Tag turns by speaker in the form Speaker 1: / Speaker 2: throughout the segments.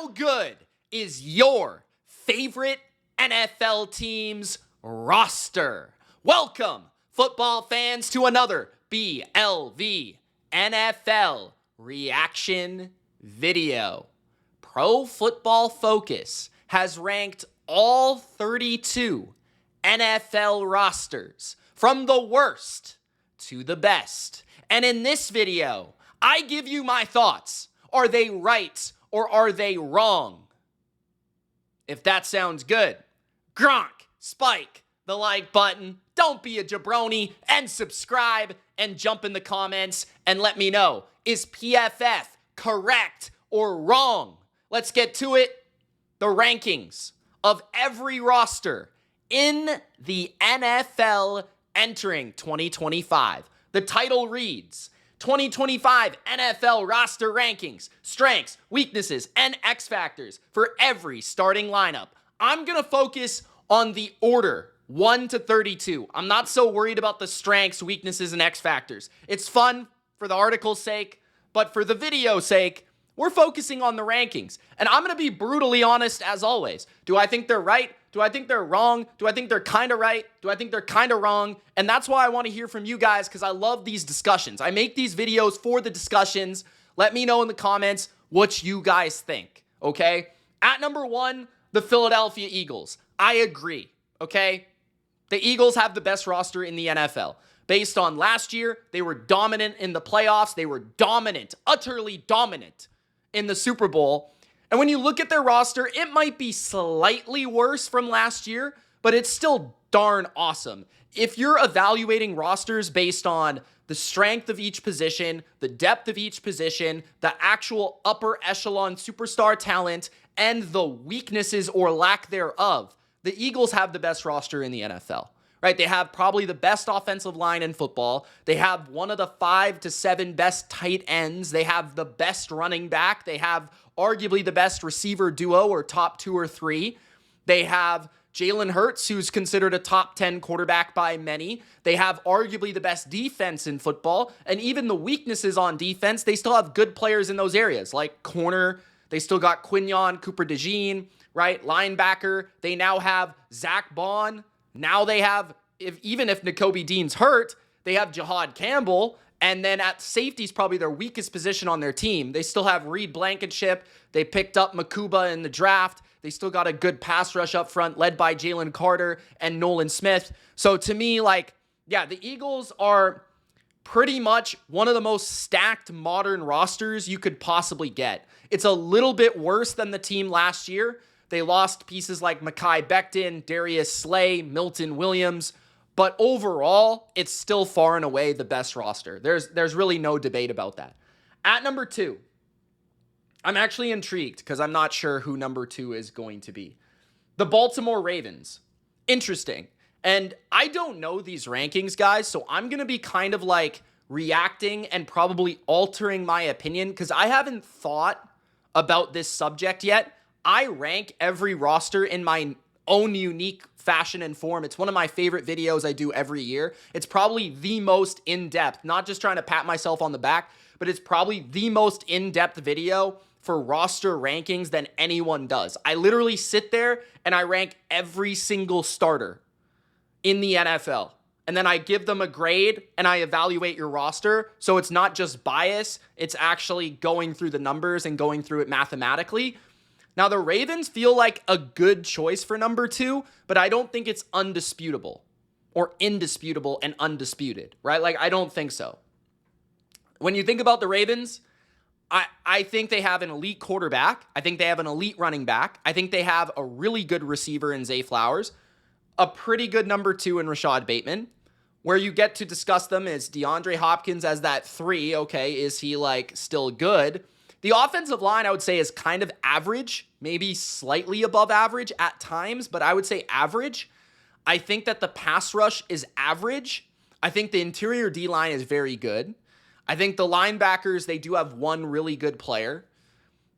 Speaker 1: How good is your favorite NFL team's roster? Welcome, football fans, to another BLV NFL reaction video. Pro Football Focus has ranked all 32 NFL rosters from the worst to the best. And in this video, I give you my thoughts. Are they right or are they wrong? If that sounds good, Gronk, spike the like button, don't be a jabroni, and subscribe and jump in the comments and let me know, is PFF correct or wrong? Let's get to it. The rankings of every roster in the NFL entering 2025. The title reads, 2025 NFL roster rankings, strengths, weaknesses, and X factors for every starting lineup. I'm going to focus on the order 1 to 32. I'm not so worried about the strengths, weaknesses, and X factors. It's fun for the article's sake, but for the video's sake, we're focusing on the rankings. And I'm going to be brutally honest as always. Do I think they're right? Do I think they're wrong? Do I think they're kind of right? Do I think they're kind of wrong? And that's why I want to hear from you guys, because I love these discussions. I make these videos for the discussions. Let me know in the comments what you guys think, okay? At number 1, the Philadelphia Eagles. I agree, okay? The Eagles have the best roster in the NFL. Based on last year, they were dominant in the playoffs. They were dominant, utterly dominant in the Super Bowl. And when you look at their roster, it might be slightly worse from last year, but it's still darn awesome. If you're evaluating rosters based on the strength of each position, the depth of each position, the actual upper echelon superstar talent, and the weaknesses or lack thereof, the Eagles have the best roster in the NFL. Right? They have probably the best offensive line in football. They have one of the 5 to 7 best tight ends. They have the best running back. They have arguably the best receiver duo or top 2 or 3. They have Jalen Hurts, who's considered a top 10 quarterback by many. They have arguably the best defense in football. And even the weaknesses on defense, they still have good players in those areas, like corner. They still got Quinyon, Cooper DeJean, right? Linebacker. They now have Zach Bond. Now they have, even if Nakobe Dean's hurt, they have Jahad Campbell. And then at safety is probably their weakest position on their team. They still have Reed Blankenship. They picked up Makuba in the draft. They still got a good pass rush up front led by Jalen Carter and Nolan Smith. So to me, the Eagles are pretty much one of the most stacked modern rosters you could possibly get. It's a little bit worse than the team last year. They lost pieces like Mekhi Becton, Darius Slay, Milton Williams, but overall, it's still far and away the best roster. There's really no debate about that. At number 2, I'm actually intrigued because I'm not sure who number 2 is going to be. The Baltimore Ravens. Interesting. And I don't know these rankings, guys, so I'm going to be kind of reacting and probably altering my opinion because I haven't thought about this subject yet. I rank every roster in my own unique fashion and form. It's one of my favorite videos I do every year. It's probably the most in-depth, not just trying to pat myself on the back, but it's probably the most in-depth video for roster rankings than anyone does. I literally sit there and I rank every single starter in the NFL. And then I give them a grade and I evaluate your roster. So it's not just bias, it's actually going through the numbers and going through it mathematically. Now, the Ravens feel like a good choice for number 2, but I don't think it's undisputable or indisputable and undisputed, right? I don't think so. When you think about the Ravens, I think they have an elite quarterback. I think they have an elite running back. I think they have a really good receiver in Zay Flowers, a pretty good number 2 in Rashad Bateman. Where you get to discuss them is DeAndre Hopkins as that 3. Okay, is he still good? The offensive line, I would say, is kind of average, maybe slightly above average at times, but I would say average. I think that the pass rush is average. I think the interior D-line is very good. I think the linebackers, they do have one really good player.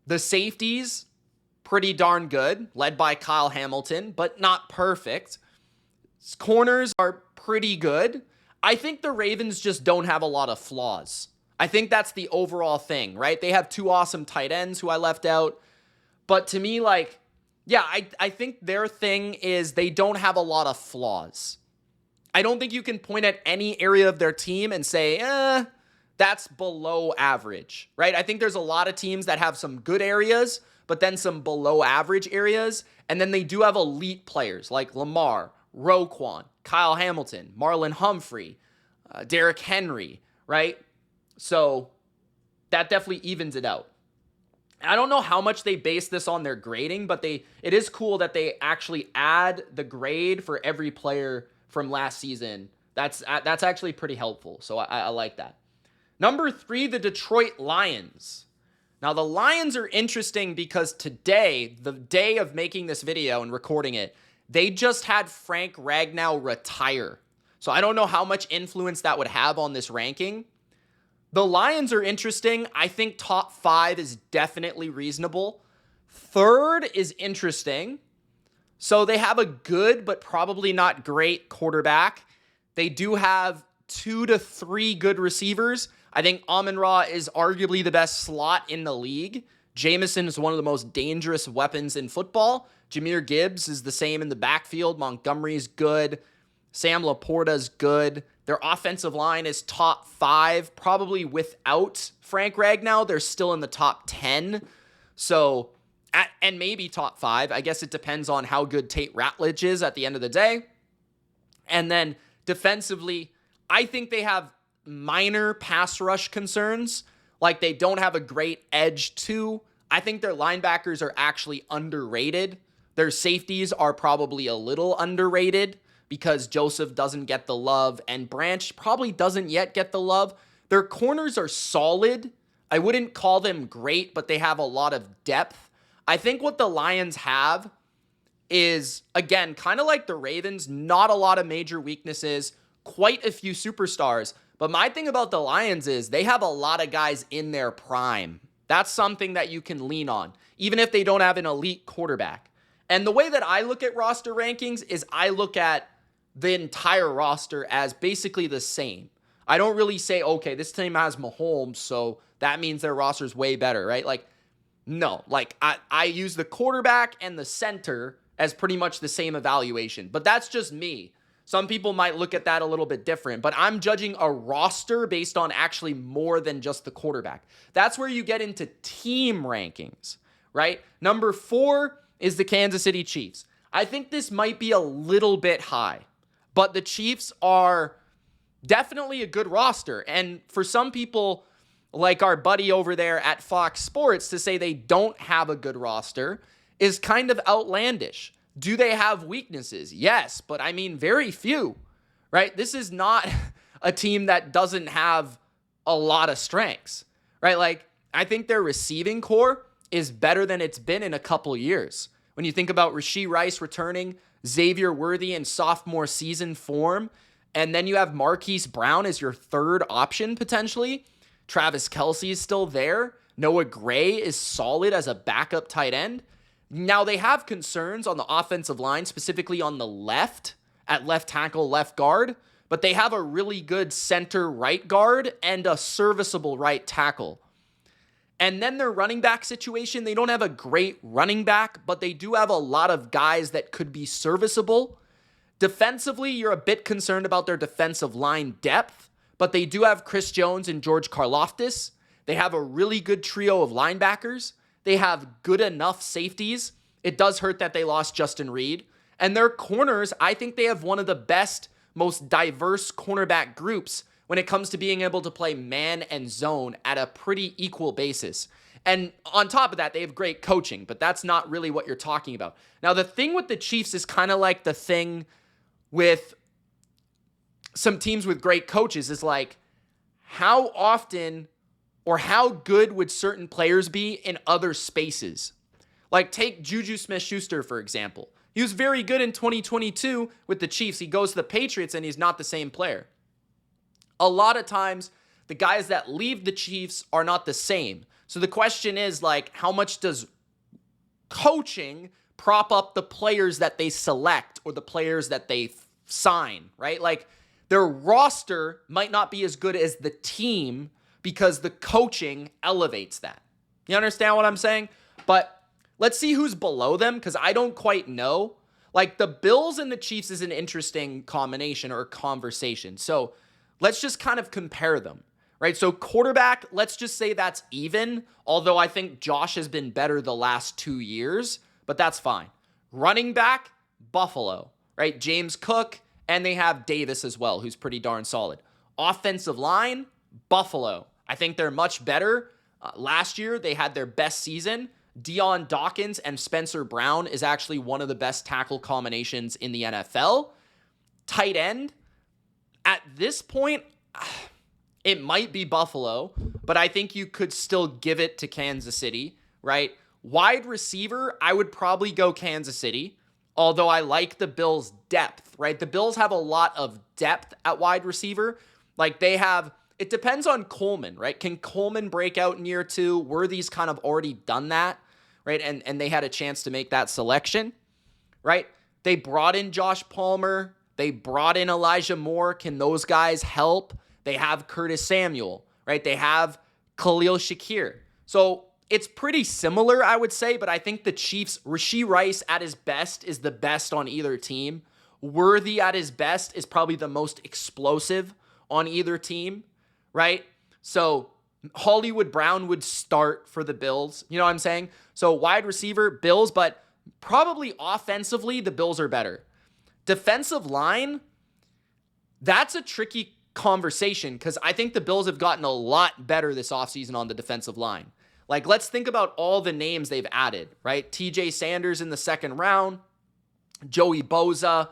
Speaker 1: The safeties, pretty darn good, led by Kyle Hamilton, but not perfect. Corners are pretty good. I think the Ravens just don't have a lot of flaws. I think that's the overall thing, right? They have 2 awesome tight ends who I left out. But to me, like, yeah, I think their thing is they don't have a lot of flaws. I don't think you can point at any area of their team and say, that's below average, right? I think there's a lot of teams that have some good areas, but then some below average areas. And then they do have elite players like Lamar, Roquan, Kyle Hamilton, Marlon Humphrey, Derrick Henry, right? So that definitely evens it out. I don't know how much they base this on their grading, but it is cool that they actually add the grade for every player from last season. That's actually pretty helpful. So I like that. Number 3, the Detroit Lions. Now, the Lions are interesting because today, the day of making this video and recording it, they just had Frank Ragnow retire. So I don't know how much influence that would have on this ranking. The Lions are interesting. I think top 5 is definitely reasonable. 3rd is interesting. So they have a good but probably not great quarterback. They do have 2 to 3 good receivers. I think Amon-Ra is arguably the best slot in the league. Jameson is one of the most dangerous weapons in football. Jahmyr Gibbs is the same in the backfield. Montgomery's good. Sam Laporta's good. Their offensive line is top 5, probably without Frank Ragnow. They're still in the top 10. So, and maybe top 5. I guess it depends on how good Tate Ratledge is at the end of the day. And then defensively, I think they have minor pass rush concerns. Like they don't have a great edge too. I think their linebackers are actually underrated. Their safeties are probably a little underrated because Joseph doesn't get the love and Branch probably doesn't yet get the love. Their corners are solid. I wouldn't call them great, but they have a lot of depth. I think what the Lions have is, again, kind of like the Ravens, not a lot of major weaknesses, quite a few superstars. But my thing about the Lions is they have a lot of guys in their prime. That's something that you can lean on, even if they don't have an elite quarterback. And the way that I look at roster rankings is I look at the entire roster as basically the same. I don't really say, okay, this team has Mahomes, so that means their roster's way better, right? Like, no. Like, I use the quarterback and the center as pretty much the same evaluation. But that's just me. Some people might look at that a little bit different, but I'm judging a roster based on actually more than just the quarterback. That's where you get into team rankings, right? Number 4 is the Kansas City Chiefs. I think this might be a little bit high, but the Chiefs are definitely a good roster. And for some people, like our buddy over there at Fox Sports, to say they don't have a good roster is kind of outlandish. Do they have weaknesses? Yes, but I mean, very few, right? This is not a team that doesn't have a lot of strengths, right? Like, I think their receiving core is better than it's been in a couple years. When you think about Rashee Rice returning, Xavier Worthy in sophomore season form, and then you have Marquise Brown as your 3rd option potentially. Travis Kelce is still there. Noah Gray is solid as a backup tight end. Now, they have concerns on the offensive line, specifically on the left, at left tackle, left guard, but they have a really good center right guard and a serviceable right tackle. And then their running back situation, they don't have a great running back, but they do have a lot of guys that could be serviceable. Defensively, you're a bit concerned about their defensive line depth, but they do have Chris Jones and George Karlaftis. They have a really good trio of linebackers. They have good enough safeties. It does hurt that they lost Justin Reed. And their corners, I think they have one of the best, most diverse cornerback groups when it comes to being able to play man and zone at a pretty equal basis. And on top of that, they have great coaching, but that's not really what you're talking about. Now, the thing with the Chiefs is kind of like the thing with some teams with great coaches is like, how often or how good would certain players be in other spaces? Like take Juju Smith-Schuster, for example. He was very good in 2022 with the Chiefs. He goes to the Patriots and he's not the same player. A lot of times, the guys that leave the Chiefs are not the same. So the question is like, how much does coaching prop up the players that they select or the players that they sign, right? Like their roster might not be as good as the team because the coaching elevates that. You understand what I'm saying? But Let's see who's below them, because I don't quite know. Like, the Bills and the Chiefs is an interesting combination or conversation. So let's just kind of compare them, right? So quarterback, let's just say that's even, although I think Josh has been better the last 2 years, but that's fine. Running back, Buffalo, right? James Cook, and they have Davis as well, who's pretty darn solid. Offensive line, Buffalo. I think they're much better. Last year, they had their best season. Deion Dawkins and Spencer Brown is actually one of the best tackle combinations in the NFL. Tight end, at this point, it might be Buffalo, but I think you could still give it to Kansas City, right? Wide receiver, I would probably go Kansas City, although I like the Bills' depth, right? The Bills have a lot of depth at wide receiver. Like, they have, it depends on Coleman, right? Can Coleman break out in year 2? Worthy's kind of already done that, right? And they had a chance to make that selection, right? They brought in Josh Palmer. They brought in Elijah Moore. Can those guys help? They have Curtis Samuel, right? They have Khalil Shakir. So it's pretty similar, I would say, but I think the Chiefs, Rashee Rice at his best is the best on either team. Worthy at his best is probably the most explosive on either team, right? So Hollywood Brown would start for the Bills. You know what I'm saying? So wide receiver, Bills, but probably offensively, the Bills are better. Defensive line, that's a tricky conversation because I think the Bills have gotten a lot better this offseason on the defensive line. Like, let's think about all the names they've added, right? TJ Sanders in the second round, Joey Bosa,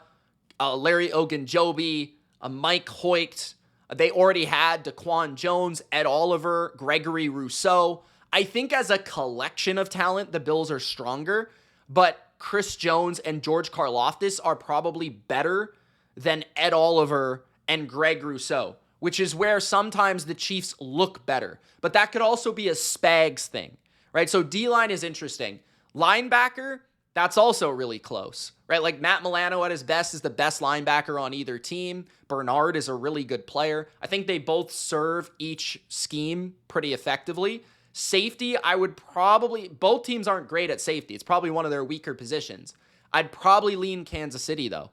Speaker 1: Larry Ogunjobi, Mike Hoyt. They already had Daquan Jones, Ed Oliver, Gregory Rousseau. I think as a collection of talent, the Bills are stronger, but Chris Jones and George Karlaftis are probably better than Ed Oliver and Greg Rousseau, which is where sometimes the Chiefs look better. But that could also be a Spags thing, right? So D-line is interesting. Linebacker, that's also really close, right? Like Matt Milano at his best is the best linebacker on either team. Bernard is a really good player. I think they both serve each scheme pretty effectively. Safety, I would probably, both teams aren't great at safety. It's probably one of their weaker positions. I'd probably lean Kansas City though.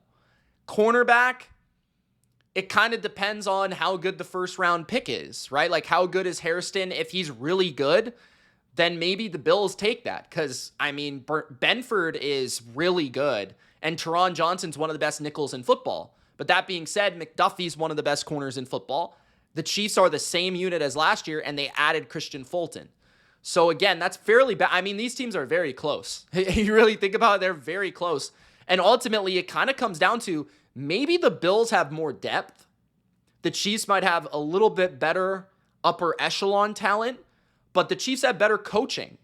Speaker 1: Cornerback, it kind of depends on how good the first round pick is, right? Like how good is Hairston? If he's really good, then maybe the Bills take that. Because, I mean, Benford is really good. And Teron Johnson's one of the best nickels in football. But that being said, McDuffie's one of the best corners in football. The Chiefs are the same unit as last year, and they added Christian Fulton. So again, that's fairly bad. I mean, these teams are very close. You really think about it, they're very close. And ultimately, it kind of comes down to maybe the Bills have more depth. The Chiefs might have a little bit better upper echelon talent, but the Chiefs have better coaching.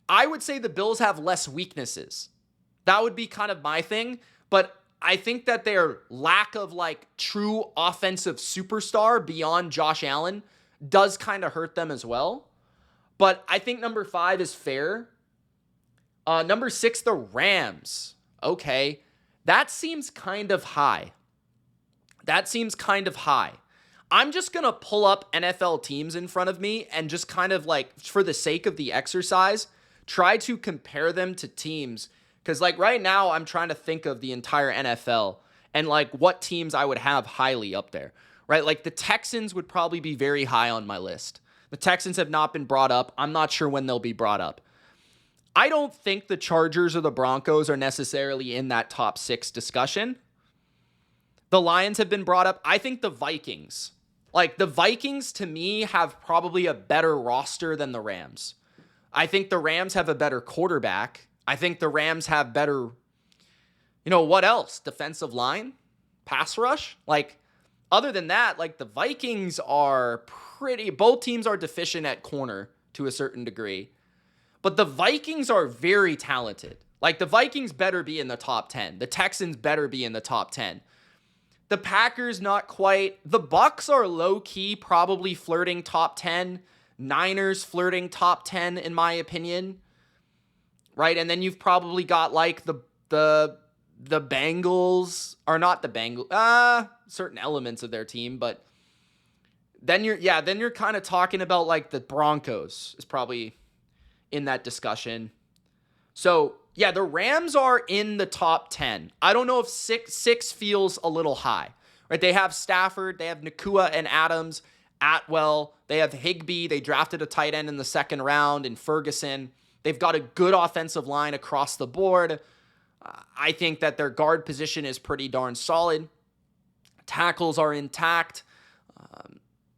Speaker 1: I would say the Bills have less weaknesses. That would be kind of my thing, but I think that their lack of like true offensive superstar beyond Josh Allen does kind of hurt them as well. But I think number 5 is fair. Number 6, the Rams. Okay. That seems kind of high. I'm just going to pull up NFL teams in front of me and just kind of like, for the sake of the exercise, try to compare them to teams. Because like right now, I'm trying to think of the entire NFL and like what teams I would have highly up there, right? Like the Texans would probably be very high on my list. The Texans have not been brought up. I'm not sure when they'll be brought up. I don't think the Chargers or the Broncos are necessarily in that top 6 discussion. The Lions have been brought up. I think the Vikings. Like the Vikings to me have probably a better roster than the Rams. I think the Rams have a better quarterback. I think the Rams have better, what else? Defensive line? Pass rush? Like, other than that, like the Vikings are both teams are deficient at corner to a certain degree. But the Vikings are very talented. Like the Vikings better be in the top 10. The Texans better be in the top 10. The Packers, not quite. The Bucs are low-key, probably flirting top 10. Niners flirting top 10, in my opinion. Right? And then you've probably got like the Bengals, or not the Bengals, certain elements of their team, but then you're kind of talking about like the Broncos is probably in that discussion. So, yeah, the Rams are in the top 10. I don't know if six feels a little high, right? They have Stafford, they have Nakua and Adams, Atwell, they have Higbee. They drafted a tight end in the second round in Ferguson. They've got a good offensive line across the board. I think that their guard position is pretty darn solid. Tackles are intact.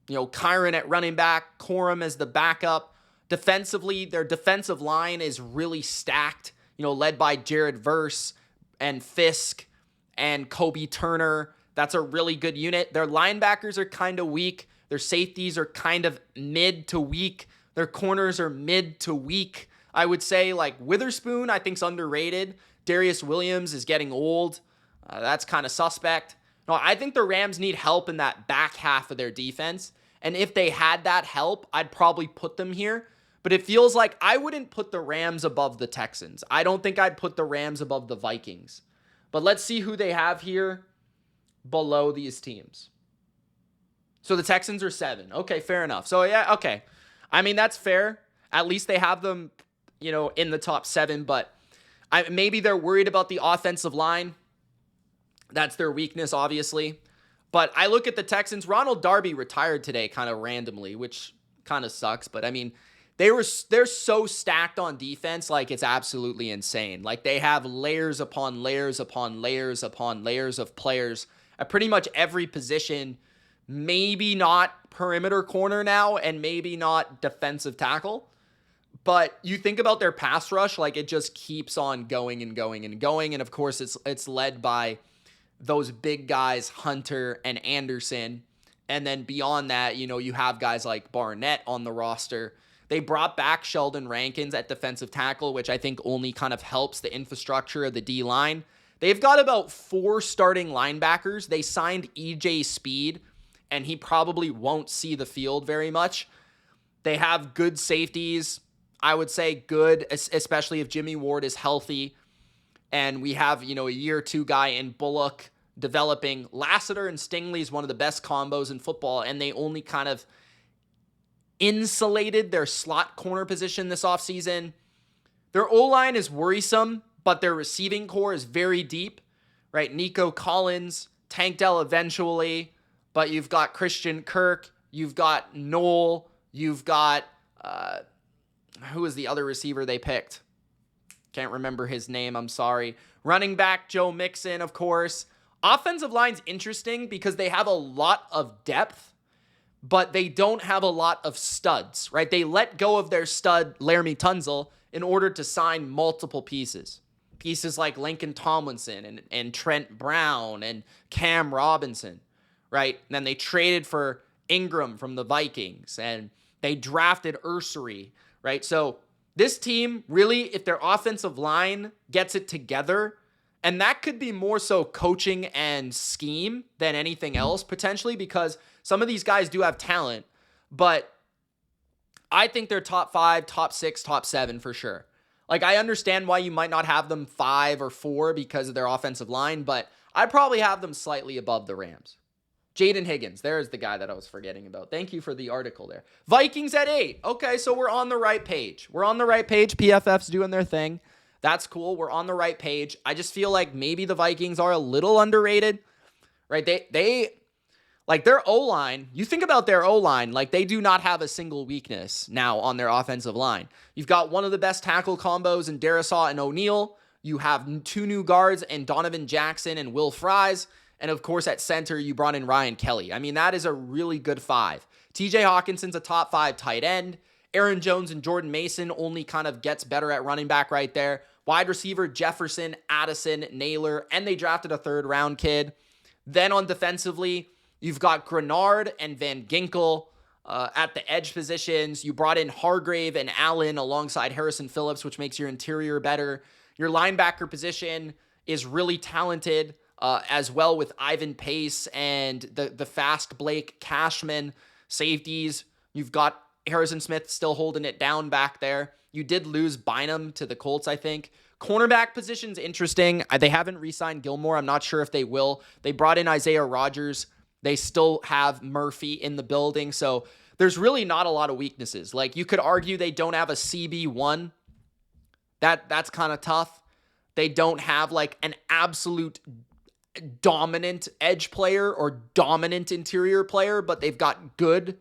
Speaker 1: Kyron at running back, Corum as the backup. Defensively, their defensive line is really stacked, led by Jared Verse and Fisk and Kobe Turner. That's a really good unit. Their linebackers are kind of weak. Their safeties are kind of mid to weak. Their corners are mid to weak. I would say like Witherspoon, I think is underrated. Darius Williams is getting old. That's kind of suspect. No, I think the Rams need help in that back half of their defense. And if they had that help, I'd probably put them here. But it feels like I wouldn't put the Rams above the Texans. I don't think I'd put the Rams above the Vikings. But let's see who they have here below these teams. So the Texans are 7. Okay, fair enough. So yeah, okay. I mean, that's fair. At least they have them, in the top 7. But maybe they're worried about the offensive line. That's their weakness, obviously. But I look at the Texans. Ronald Darby retired today kind of randomly, which kind of sucks. But I mean, they're so stacked on defense, like it's absolutely insane. Like they have layers upon layers upon layers upon layers of players at pretty much every position. Maybe not perimeter corner now, and maybe not defensive tackle. But you think about their pass rush, like it just keeps on going and going and going. And of course, it's led by those big guys, Hunter and Anderson. And then beyond that, you have guys like Barnett on the roster. They brought back Sheldon Rankins at defensive tackle, which I think only kind of helps the infrastructure of the D-line. They've got about 4 starting linebackers. They signed EJ Speed, and he probably won't see the field very much. They have good safeties. I would say good, especially if Jimmy Ward is healthy. And we have, a year 2 guy in Bullock developing. Lassiter and Stingley is one of the best combos in football, and they only kind of insulated their slot corner position this offseason. Their O-line is worrisome, but their receiving core is very deep, right? Nico Collins, Tank Dell eventually, but you've got Christian Kirk, you've got Noel, you've got, who is the other receiver they picked? Can't remember his name, I'm sorry. Running back, Joe Mixon, of course. Offensive line's interesting because they have a lot of depth, but they don't have a lot of studs, right? They let go of their stud, Laramie Tunzel, in order to sign multiple pieces. Pieces like Lincoln Tomlinson and Trent Brown and Cam Robinson, right? And then they traded for Ingram from the Vikings, and they drafted Ursery, right? So this team, really, if their offensive line gets it together, and that could be more so coaching and scheme than anything else, potentially, because some of these guys do have talent, but I think they're top 5, top 6, top 7 for sure. Like, I understand why you might not have them 5 or 4 because of their offensive line, but I'd probably have them slightly above the Rams. Jaden Higgins, there's the guy that I was forgetting about. Thank you for the article there. Vikings at 8. Okay, so we're on the right page. We're on the right page. PFF's doing their thing. That's cool. We're on the right page. I just feel like maybe the Vikings are a little underrated, right? They like their O-line, you think about their O-line, like they do not have a single weakness now on their offensive line. You've got one of the best tackle combos in Darisaw and O'Neal. You have 2 new guards in Donovan Jackson and Will Fries. And of course, at center, you brought in Ryan Kelly. I mean, that is a really good 5. TJ Hawkinson's a top 5 tight end. Aaron Jones and Jordan Mason only kind of gets better at running back right there. Wide receiver, Jefferson, Addison, Naylor, and they drafted a 3rd-round kid. Then on defensively, you've got Grenard and Van Ginkel at the edge positions. You brought in Hargrave and Allen alongside Harrison Phillips, which makes your interior better. Your linebacker position is really talented as well with Ivan Pace and the fast Blake Cashman. Safeties, you've got Harrison Smith still holding it down back there. You did lose Bynum to the Colts, I think. Cornerback position's interesting. They haven't re-signed Gilmore. I'm not sure if they will. They brought in Isaiah Rodgers. They still have Murphy in the building. So there's really not a lot of weaknesses. Like, you could argue they don't have a CB1 That's kind of tough. They don't have like an absolute dominant edge player or dominant interior player, but they've got good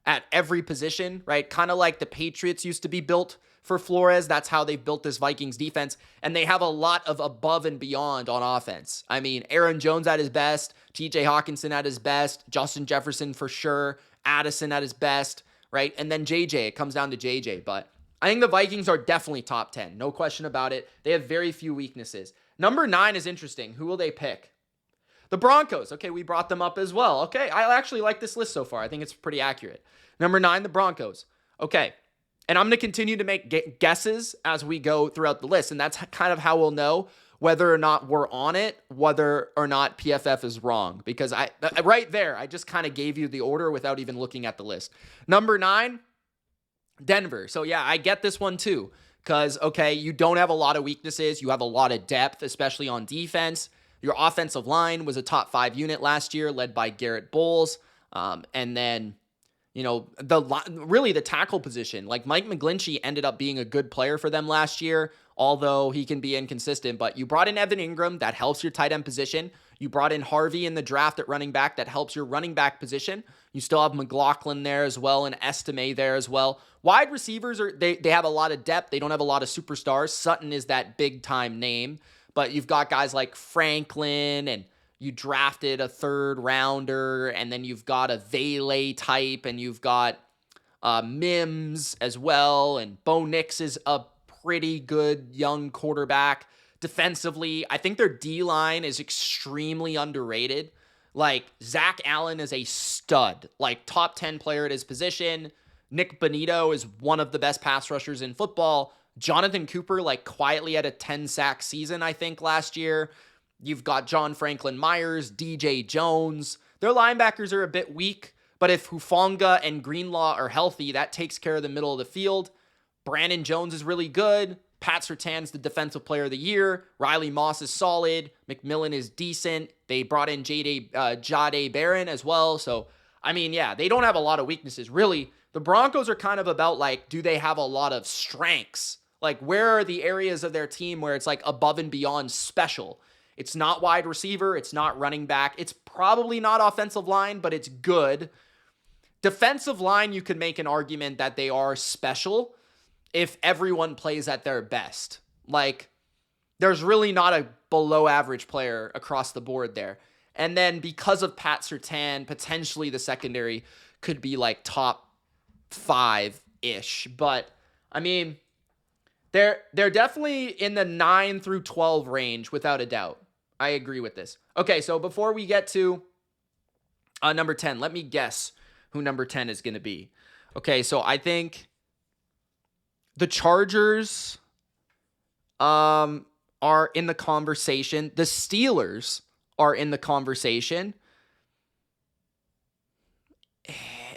Speaker 1: at every position, right? Kind of like the Patriots used to be built for Flores. That's how they've built this Vikings defense. And they have a lot of above and beyond on offense. I mean, Aaron Jones at his best, TJ Hawkinson at his best, Justin Jefferson for sure, Addison at his best, right? And then JJ, it comes down to JJ. But I think the Vikings are definitely top 10. No question about it. They have very few weaknesses. Number 9 is interesting. Who will they pick? The Broncos. Okay, we brought them up as well. Okay, I actually like this list so far. I think it's pretty accurate. Number 9, the Broncos. Okay, and I'm going to continue to make guesses as we go throughout the list, and that's kind of how we'll know whether or not we're on it, whether or not PFF is wrong, because right there, I just kind of gave you the order without even looking at the list. Number 9, Denver. So yeah, I get this one too, because, okay, you don't have a lot of weaknesses. You have a lot of depth, especially on defense. Your offensive line was a top 5 unit last year, led by Garrett Bowles. And then, you know, the tackle position, like Mike McGlinchey ended up being a good player for them last year, although he can be inconsistent. But you brought in Evan Ingram, that helps your tight end position. You brought in Harvey in the draft at running back, that helps your running back position. You still have McLaughlin there as well, and Estime there as well. Wide receivers, they have a lot of depth. They don't have a lot of superstars. Sutton is that big-time name. But you've got guys like Franklin, and you drafted a 3rd rounder, and then you've got a Vele type, and you've got Mims as well, and Bo Nix is a pretty good young quarterback. Defensively, I think their D-line is extremely underrated. Like, Zach Allen is a stud, like top 10 player at his position. Nick Bonito is one of the best pass rushers in football. Jonathan Cooper, like, quietly had a 10-sack season, I think, last year. You've got John Franklin Myers, DJ Jones. Their linebackers are a bit weak, but if Hufanga and Greenlaw are healthy, that takes care of the middle of the field. Brandon Jones is really good. Pat Surtain's the defensive player of the year. Riley Moss is solid. McMillan is decent. They brought in Jade Barron as well. So, I mean, yeah, they don't have a lot of weaknesses. Really, the Broncos are kind of about, like, do they have a lot of strengths? Like, where are the areas of their team where it's, like, above and beyond special? It's not wide receiver. It's not running back. It's probably not offensive line, but it's good. Defensive line, you could make an argument that they are special if everyone plays at their best. Like, there's really not a below average player across the board there. And then because of Pat Surtain, potentially the secondary could be like top 5-ish. But, I mean, they're definitely in the 9 through 12 range, without a doubt. I agree with this. Okay, so before we get to number 10, let me guess who number 10 is going to be. Okay, so I think the Chargers are in the conversation. The Steelers are in the conversation.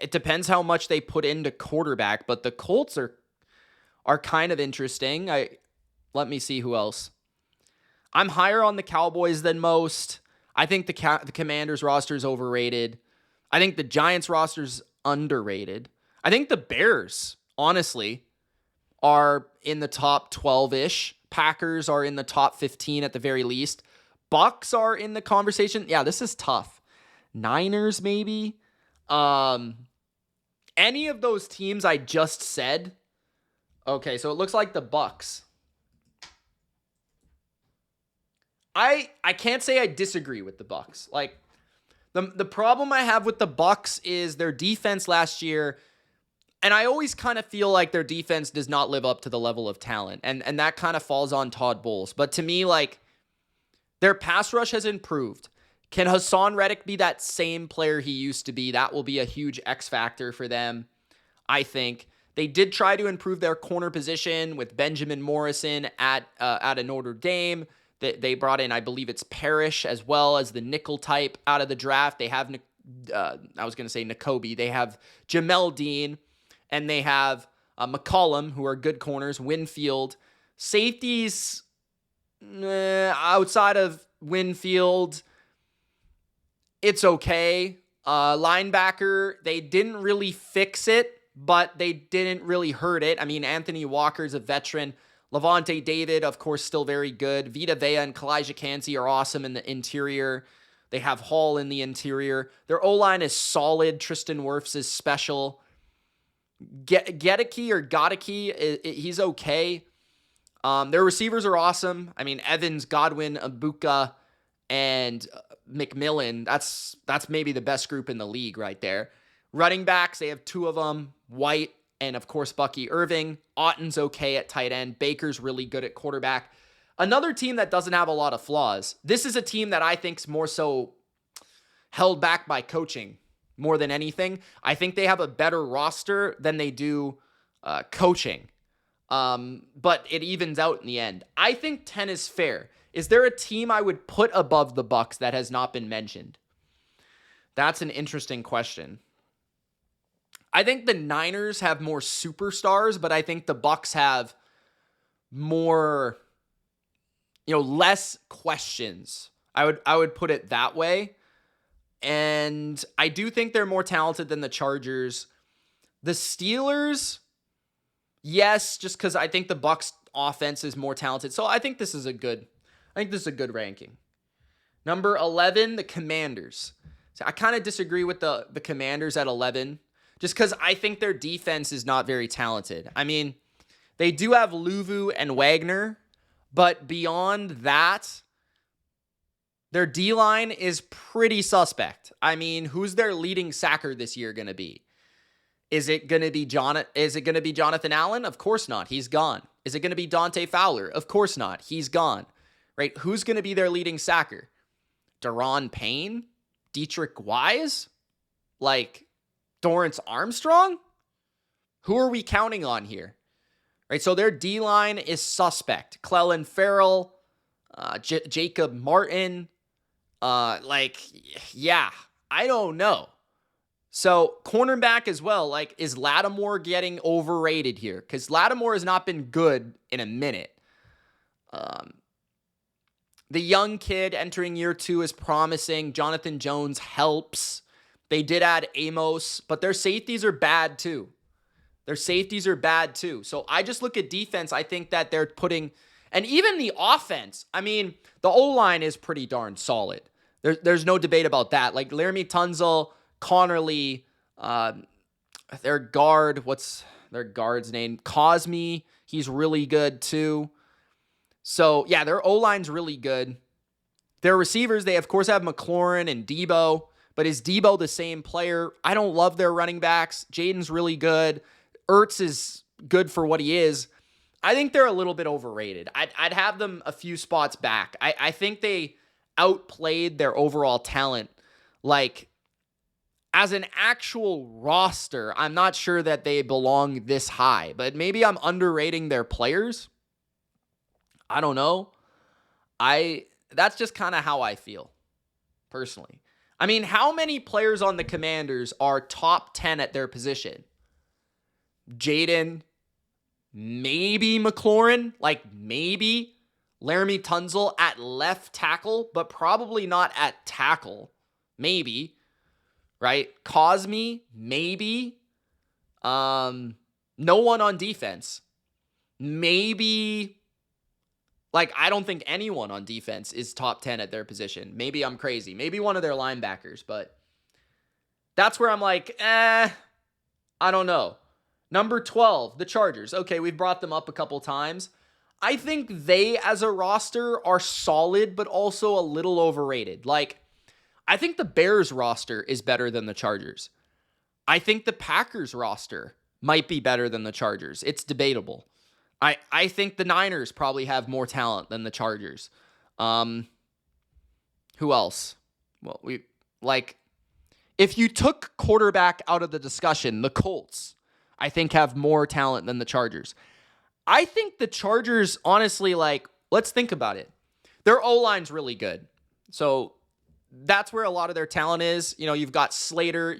Speaker 1: It depends how much they put into quarterback, but the Colts are kind of interesting. Let me see who else. I'm higher on the Cowboys than most. I think the Commanders roster is overrated. I think the Giants roster is underrated. I think the Bears, honestly, are in the top 12-ish. Packers are in the top 15 at the very least. Bucks are in the conversation. Yeah, this is tough. Niners, maybe. Any of those teams I just said. Okay, so it looks like the Bucks. I can't say I disagree with the Bucks. Like, the problem I have with the Bucks is their defense last year, and I always kind of feel like their defense does not live up to the level of talent, and that kind of falls on Todd Bowles. But to me, like, their pass rush has improved. Can Hassan Reddick be that same player he used to be? That will be a huge X factor for them, I think. They did try to improve their corner position with Benjamin Morrison at a Notre Dame. They brought in, I believe it's Parrish as well as the nickel type out of the draft. They have, I was going to say Nakobe. They have Jamel Dean, and they have McCollum, who are good corners, Winfield. Safeties, outside of Winfield, it's okay. Linebacker, they didn't really fix it, but they didn't really hurt it. I mean, Anthony Walker's a veteran Levante David, of course, still very good. Vita Vea and Kalijah Kancey are awesome in the interior. They have Hall in the interior. Their O-line is solid. Tristan Wirfs is special. Gedeke or Godeke, he's okay. Their receivers are awesome. I mean, Evans, Godwin, Abuka, and McMillan. That's maybe the best group in the league right there. Running backs, they have two of them, White and, of course, Bucky Irving. Otten's okay at tight end. Baker's really good at quarterback. Another team that doesn't have a lot of flaws. This is a team that I think's more so held back by coaching more than anything. I think they have a better roster than they do coaching. But it evens out in the end. I think 10 is fair. Is there a team I would put above the Bucs that has not been mentioned? That's an interesting question. I think the Niners have more superstars, but I think the Bucs have more, less questions. I would put it that way. And I do think they're more talented than the Chargers. The Steelers, yes, just because I think the Bucs offense is more talented. So I think this is a good ranking. Number 11, the Commanders. So I kind of disagree with the Commanders at 11, just because I think their defense is not very talented. I mean, they do have Luvu and Wagner, but beyond that, their D-line is pretty suspect. I mean, who's their leading sacker this year going to be? Is it going to be Jonathan Allen? Of course not. He's gone. Is it going to be Dante Fowler? Of course not. He's gone. Right? Who's going to be their leading sacker? Daron Payne? Dietrich Wise? Dorrance Armstrong? Who are we counting on here? Right? So their D-line is suspect. Clelin Ferrell, Jacob Martin. I don't know. So cornerback as well, is Lattimore getting overrated here? Because Lattimore has not been good in a minute. The young kid entering year 2 is promising. Jonathan Jones helps. They did add Amos, but their safeties are bad too. So I just look at defense. I think that they're putting, and even the offense, I mean, the O-line is pretty darn solid. There's no debate about that. Laramie Tunzel, Connerly, their guard, what's their guard's name? Cosme, he's really good too. So, yeah, their O-line's really good. Their receivers, they of course have McLaurin and Debo, but is Debo the same player? I don't love their running backs. Jaden's really good. Ertz is good for what he is. I think they're a little bit overrated. I'd have them a few spots back. I think they outplayed their overall talent. As an actual roster, I'm not sure that they belong this high, but maybe I'm underrating their players. I don't know. That's just kind of how I feel, personally. I mean, how many players on the Commanders are top 10 at their position? Jaden, maybe McLaurin, maybe Laramie Tunzel at left tackle, but probably not at tackle. Maybe, right? Cosme, maybe. No one on defense. Maybe, I don't think anyone on defense is top 10 at their position. Maybe I'm crazy. Maybe one of their linebackers, but that's where I'm I don't know. Number 12, the Chargers. Okay, we've brought them up a couple times. I think they, as a roster, are solid, but also a little overrated. I think the Bears roster is better than the Chargers. I think the Packers roster might be better than the Chargers. It's debatable. I think the Niners probably have more talent than the Chargers. Who else? Well, if you took quarterback out of the discussion, the Colts, I think, have more talent than the Chargers. I think the Chargers, honestly, let's think about it. Their O-line's really good. So that's where a lot of their talent is. You've got Slater,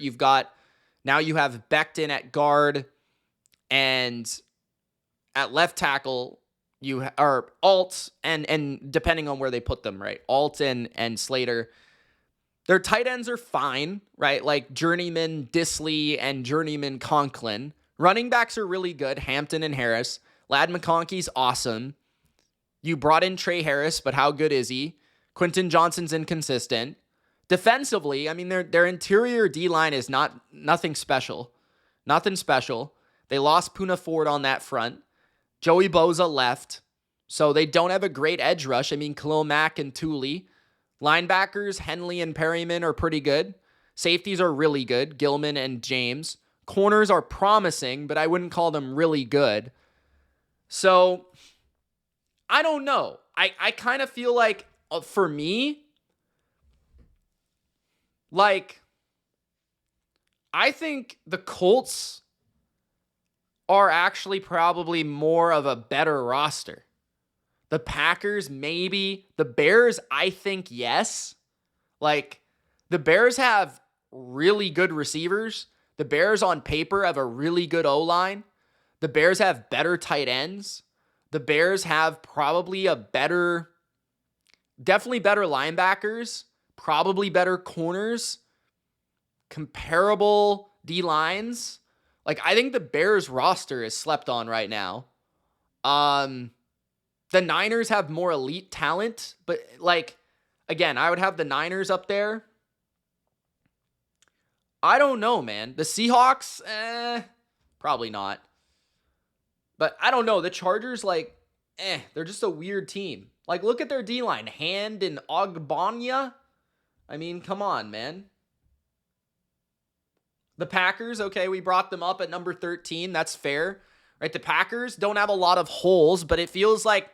Speaker 1: now you have Becton at guard, and at left tackle, you are Alt, and depending on where they put them, right? Alt and Slater. Their tight ends are fine, right? Journeyman Disley and Journeyman Conklin. Running backs are really good, Hampton and Harris. Ladd McConkey's awesome. You brought in Trey Harris, but how good is he? Quentin Johnson's inconsistent. Defensively, I mean, their interior D-line is nothing special. Nothing special. They lost Poona Ford on that front. Joey Bosa left, so they don't have a great edge rush. I mean, Khalil Mack and Thule. Linebackers, Henley and Perryman are pretty good. Safeties are really good, Gilman and James. Corners are promising, but I wouldn't call them really good. So, I don't know. I kind of feel like, for me, like, I think the Colts are actually probably more of a better roster. The Packers, maybe. The Bears, I think, yes. Like, the Bears have really good receivers. The Bears on paper have a really good O-line. The Bears have better tight ends. The Bears have probably definitely better linebackers, probably better corners, comparable D-lines. Like, I think the Bears roster is slept on right now. The Niners have more elite talent, but, like, again, I would have the Niners up there. I don't know, man. The Seahawks, probably not. But I don't know. The Chargers, like, they're just a weird team. Like, look at their D-line. Hand and Ogbanya. I mean, come on, man. The Packers, okay, we brought them up at number 13. That's fair. Right? The Packers don't have a lot of holes, but it feels like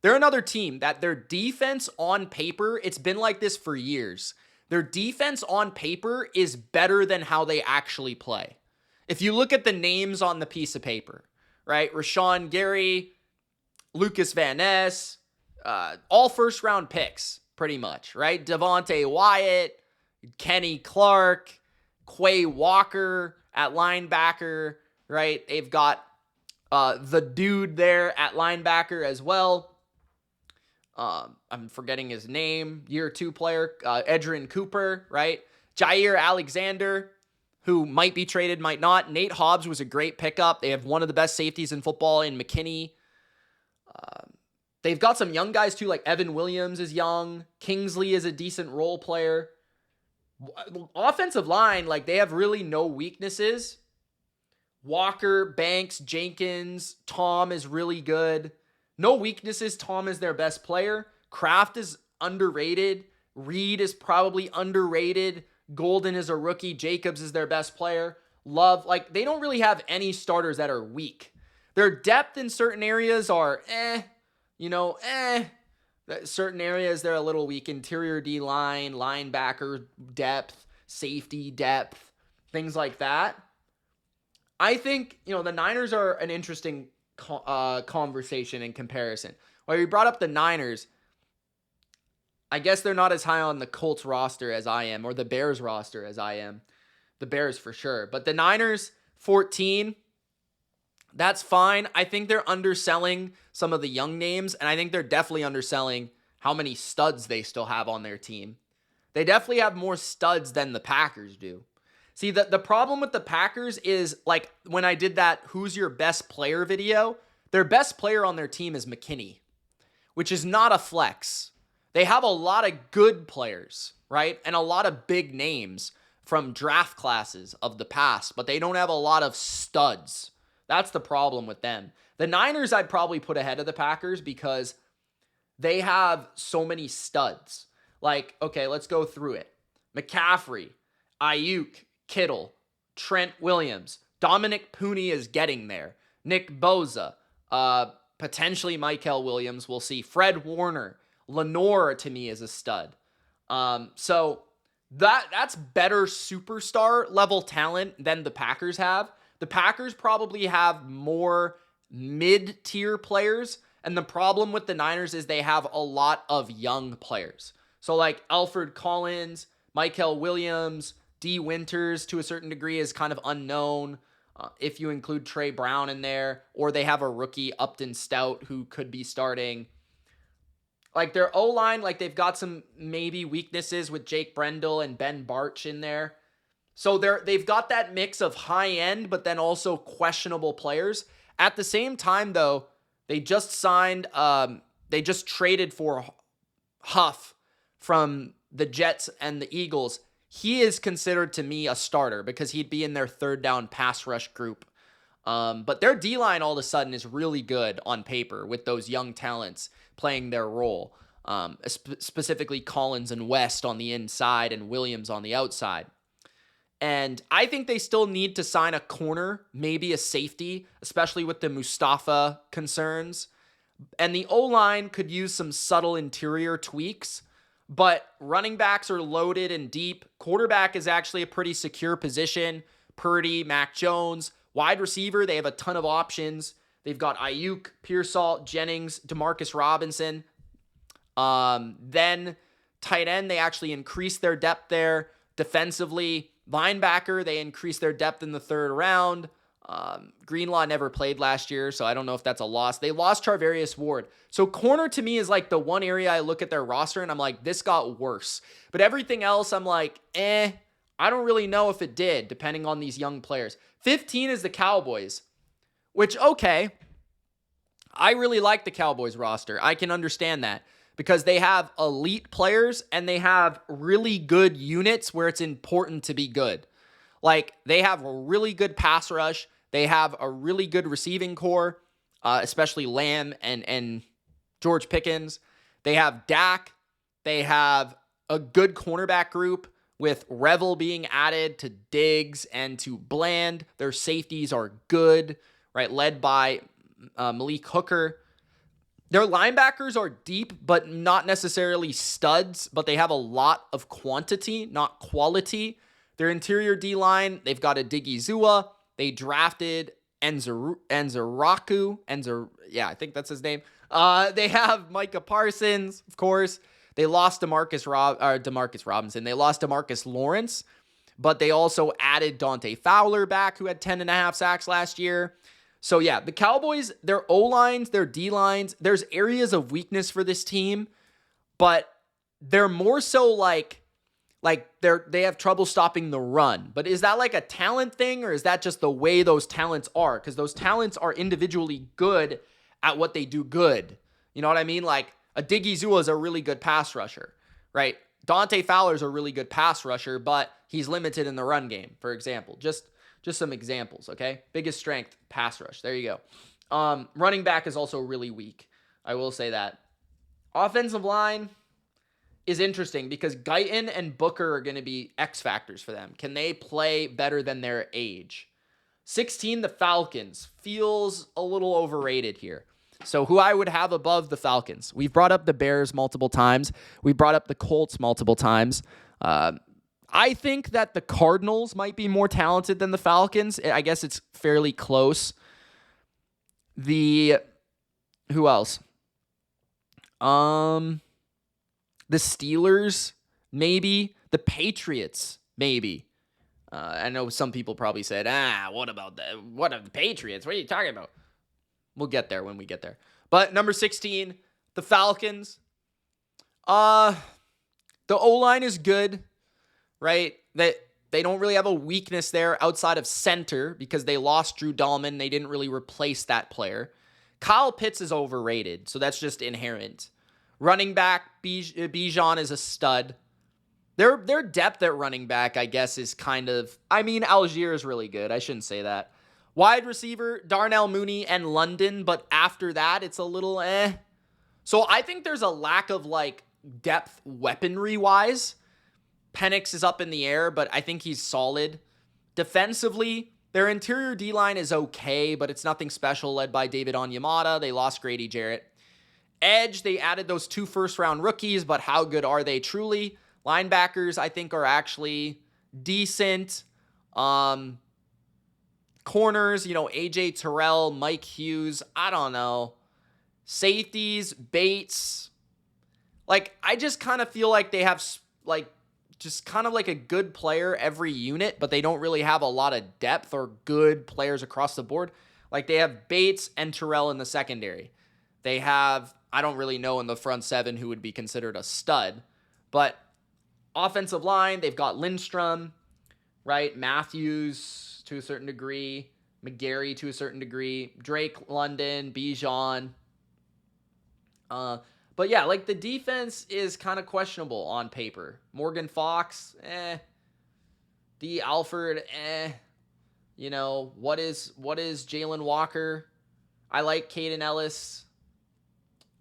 Speaker 1: they're another team that their defense on paper, it's been like this for years. Their defense on paper is better than how they actually play. If you look at the names on the piece of paper, right? Rashawn Gary, Lucas Van Ness, all first-round picks, pretty much, right? Devontae Wyatt, Kenny Clark, Quay Walker at linebacker, right? They've got the dude there at linebacker as well. I'm forgetting his name. Year 2 player, Edgerrin Cooper, right? Jair Alexander, who might be traded, might not. Nate Hobbs was a great pickup. They have one of the best safeties in football in McKinney. They've got some young guys too, like Evan Williams is young. Kingsley is a decent role player. Offensive line, like, they have really no weaknesses. Walker, Banks, Jenkins, Tom is really good. No weaknesses. Tom is their best player. Kraft is underrated. Reed is probably underrated. Golden is a rookie. Jacobs is their best player. Love, like, they don't really have any starters that are weak. Their depth in certain areas are Certain areas they're a little weak. Interior D-line, linebacker depth, safety depth, things like that. I think, the Niners are an interesting conversation in comparison. Well, you brought up the Niners. I guess they're not as high on the Colts roster as I am, or the Bears roster as I am. The Bears for sure. But the Niners, 14, that's fine. I think they're underselling some of the young names, and I think they're definitely underselling how many studs they still have on their team. They definitely have more studs than the Packers do. See, the problem with the Packers is, like, when I did that who's your best player video, their best player on their team is McKinney, which is not a flex. They have a lot of good players, right? And a lot of big names from draft classes of the past, but they don't have a lot of studs. That's the problem with them. The Niners I'd probably put ahead of the Packers because they have so many studs. Like, okay, let's go through it. McCaffrey, Ayuk, Kittle, Trent Williams, Dominic Pooney is getting there. Nick Bosa, potentially Michael Williams, we'll see. Fred Warner, Lenore to me is a stud. So that's better superstar level talent than the Packers have. The Packers probably have more mid-tier players, and the problem with the Niners is they have a lot of young players. So like Alfred Collins, Michael Williams, D. Winters to a certain degree is kind of unknown if you include Trey Brown in there, or they have a rookie Upton Stout who could be starting. Like their O-line, like they've got some maybe weaknesses with Jake Brendel and Ben Bartch in there. So they've got that mix of high end, but then also questionable players. At the same time, though, They just signed, they just traded for Huff from the Jets and the Eagles. He is considered to me a starter because he'd be in their third down pass rush group. But their D-line all of a sudden is really good on paper with those young talents playing their role. Specifically Collins and West on the inside and Williams on the outside. And I think they still need to sign a corner, maybe a safety, especially with the Mustafa concerns. And the O-line could use some subtle interior tweaks, but running backs are loaded and deep. Quarterback is actually a pretty secure position. Purdy, Mac Jones. Wide receiver, they have a ton of options. They've got Ayuk, Pearsall, Jennings, Demarcus Robinson. Then tight end, they actually increased their depth there. Defensively, linebacker, they increased their depth in the third round. Greenlaw never played last year, so I don't know if that's a loss. They lost Charvarius Ward. So corner to me is like the one area I look at their roster and I'm like, this got worse. But everything else, I'm like, I don't really know if it did, depending on these young players. 15 is the Cowboys, which, okay, I really like the Cowboys roster. I can understand that because they have elite players and they have really good units where it's important to be good. Like, they have a really good pass rush. They have a really good receiving core, especially Lamb and George Pickens. They have Dak. They have a good cornerback group with Revel being added to Diggs and to Bland. Their safeties are good, right? Led by Malik Hooker. Their linebackers are deep, but not necessarily studs, but they have a lot of quantity, not quality. Their interior D-line, they've got a Diggy Zua. They drafted Enzaraku. I think that's his name. They have Micah Parsons, of course. They lost Demarcus Robinson. They lost Demarcus Lawrence, but they also added Dante Fowler back, who had 10.5 sacks last year. So yeah, the Cowboys, their O-lines, their D-lines, there's areas of weakness for this team, but they're more so like they have trouble stopping the run. But is that like a talent thing, or is that just the way those talents are? Because those talents are individually good at what they do good. You know what I mean? Like, a Diggy Zua is a really good pass rusher, right? Dante Fowler's a really good pass rusher, but he's limited in the run game, for example. Just some examples, okay? Biggest strength, pass rush. There you go. Running back is also really weak. I will say that. Offensive line is interesting because Guyton and Booker are going to be X factors for them. Can they play better than their age? 16, the Falcons. Feels a little overrated here. So who I would have above the Falcons. We've brought up the Bears multiple times. We brought up the Colts multiple times. I think that the Cardinals might be more talented than the Falcons. I guess it's fairly close. Who else? The Steelers, maybe. The Patriots, maybe. I know some people probably said, what about the Patriots? What are you talking about? We'll get there when we get there. But number 16, the Falcons. The O-line is good, right? They don't really have a weakness there outside of center because they lost Drew Dahlman. They didn't really replace that player. Kyle Pitts is overrated, so that's just inherent. Running back, Bijan is a stud. Their depth at running back, I guess, is kind of... Algier is really good. I shouldn't say that. Wide receiver, Darnell Mooney and London, but after that, it's a little So I think there's a lack of, depth weaponry-wise. Penix is up in the air, but I think he's solid. Defensively, their interior D-line is okay, but it's nothing special, led by David Onyemata. They lost Grady Jarrett. Edge, they added those 2 first-round rookies, but how good are they truly? Linebackers, I think, are actually decent. Corners, AJ Terrell, Mike Hughes, I don't know. Safeties, Bates. I just kind of feel like they have, just kind of like a good player every unit, but they don't really have a lot of depth or good players across the board. They have Bates and Terrell in the secondary. They have, I don't really know in the front 7 who would be considered a stud, but offensive line, they've got Lindstrom, right? Matthews to a certain degree, McGarry to a certain degree, Drake London, Bijan. But yeah, like the defense is kind of questionable on paper. Morgan Fox, D. Alford, You know, what is Jalen Walker? I like Caden Ellis.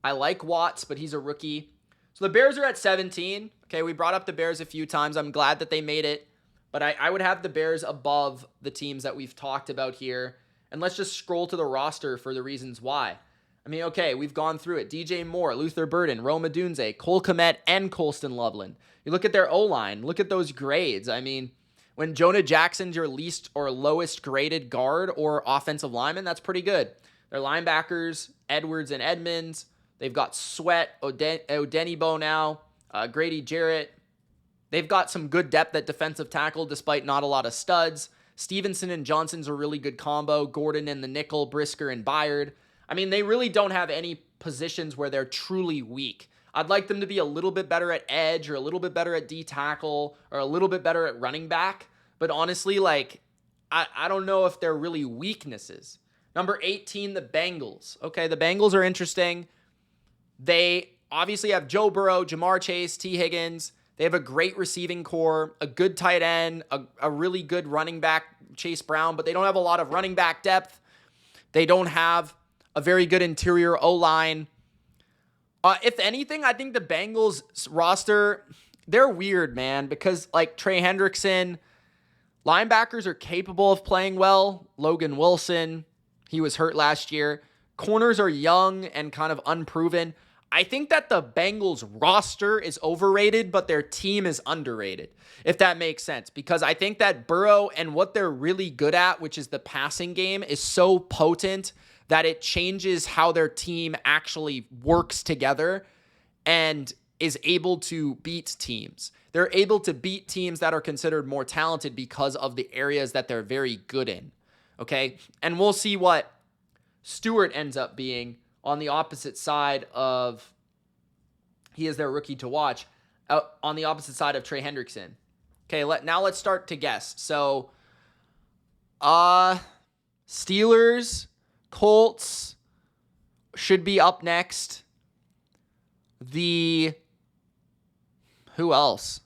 Speaker 1: I like Watts, but he's a rookie. So the Bears are at 17. Okay, we brought up the Bears a few times. I'm glad that they made it. But I would have the Bears above the teams that we've talked about here. And let's just scroll to the roster for the reasons why. I mean, okay, we've gone through it. DJ Moore, Luther Burden, Roma Dunze, Cole Kmet, and Colston Loveland. You look at their O-line. Look at those grades. I mean, when Jonah Jackson's your least or lowest graded guard or offensive lineman, that's pretty good. Their linebackers, Edwards and Edmonds. They've got Sweat, Odenibo now, Grady Jarrett. They've got some good depth at defensive tackle despite not a lot of studs. Stevenson and Johnson's a really good combo. Gordon in the nickel, Brisker and Byard. I mean, they really don't have any positions where they're truly weak. I'd like them to be a little bit better at edge or a little bit better at D tackle or a little bit better at running back. But honestly, like, I don't know if they're really weaknesses. Number 18, the Bengals. Okay, the Bengals are interesting. They obviously have Joe Burrow, Jamar Chase, T. Higgins. They have a great receiving core, a good tight end, a really good running back, Chase Brown, but they don't have a lot of running back depth. They don't have a very good interior O-line. If anything, I think the Bengals roster, they're weird, man, because like Trey Hendrickson, linebackers are capable of playing well. Logan Wilson, he was hurt last year. Corners are young and kind of unproven. I think that the Bengals roster is overrated, but their team is underrated, if that makes sense. Because I think that Burrow and what they're really good at, which is the passing game, is so potent that it changes how their team actually works together and is able to beat teams. They're able to beat teams that are considered more talented because of the areas that they're very good in. Okay? And we'll see what Stewart ends up being on the opposite side of, he is their rookie to watch, on the opposite side of Trey Hendrickson. Okay, now let's start to guess. So, Steelers, Colts should be up next. Who else?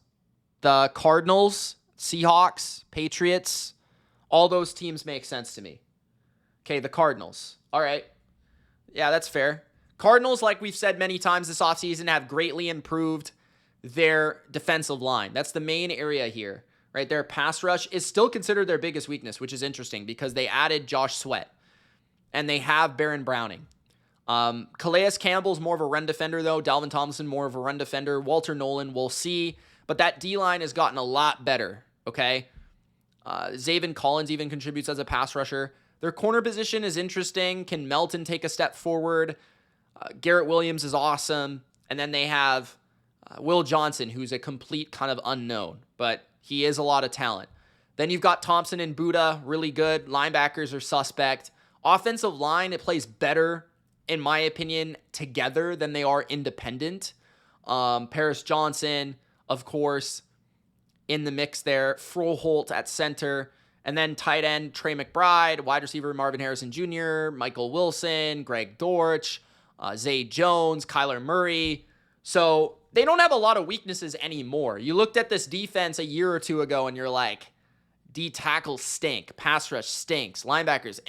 Speaker 1: The Cardinals, Seahawks, Patriots, all those teams make sense to me. Okay, the Cardinals. All right. Yeah, that's fair. Cardinals, like we've said many times this offseason, have greatly improved their defensive line. That's the main area here, right? Their pass rush is still considered their biggest weakness, which is interesting because they added Josh Sweat and they have Baron Browning. Calais Campbell's more of a run defender, though. Dalvin Tomlinson, more of a run defender. Walter Nolan, we'll see. But that D-line has gotten a lot better, okay? Zaven Collins even contributes as a pass rusher. Their corner position is interesting. Can Melton take a step forward? Garrett Williams is awesome. And then they have Will Johnson, who's a complete kind of unknown, but he is a lot of talent. Then you've got Thompson and Buddha, really good. Linebackers are suspect. Offensive line, it plays better, in my opinion, together than they are independent. Paris Johnson, of course, in the mix there. Froholt at center. And then tight end, Trey McBride, wide receiver, Marvin Harrison Jr., Michael Wilson, Greg Dortch, Zay Jones, Kyler Murray. So they don't have a lot of weaknesses anymore. You looked at this defense a year or two ago and you're like, D tackles stink, pass rush stinks, linebackers,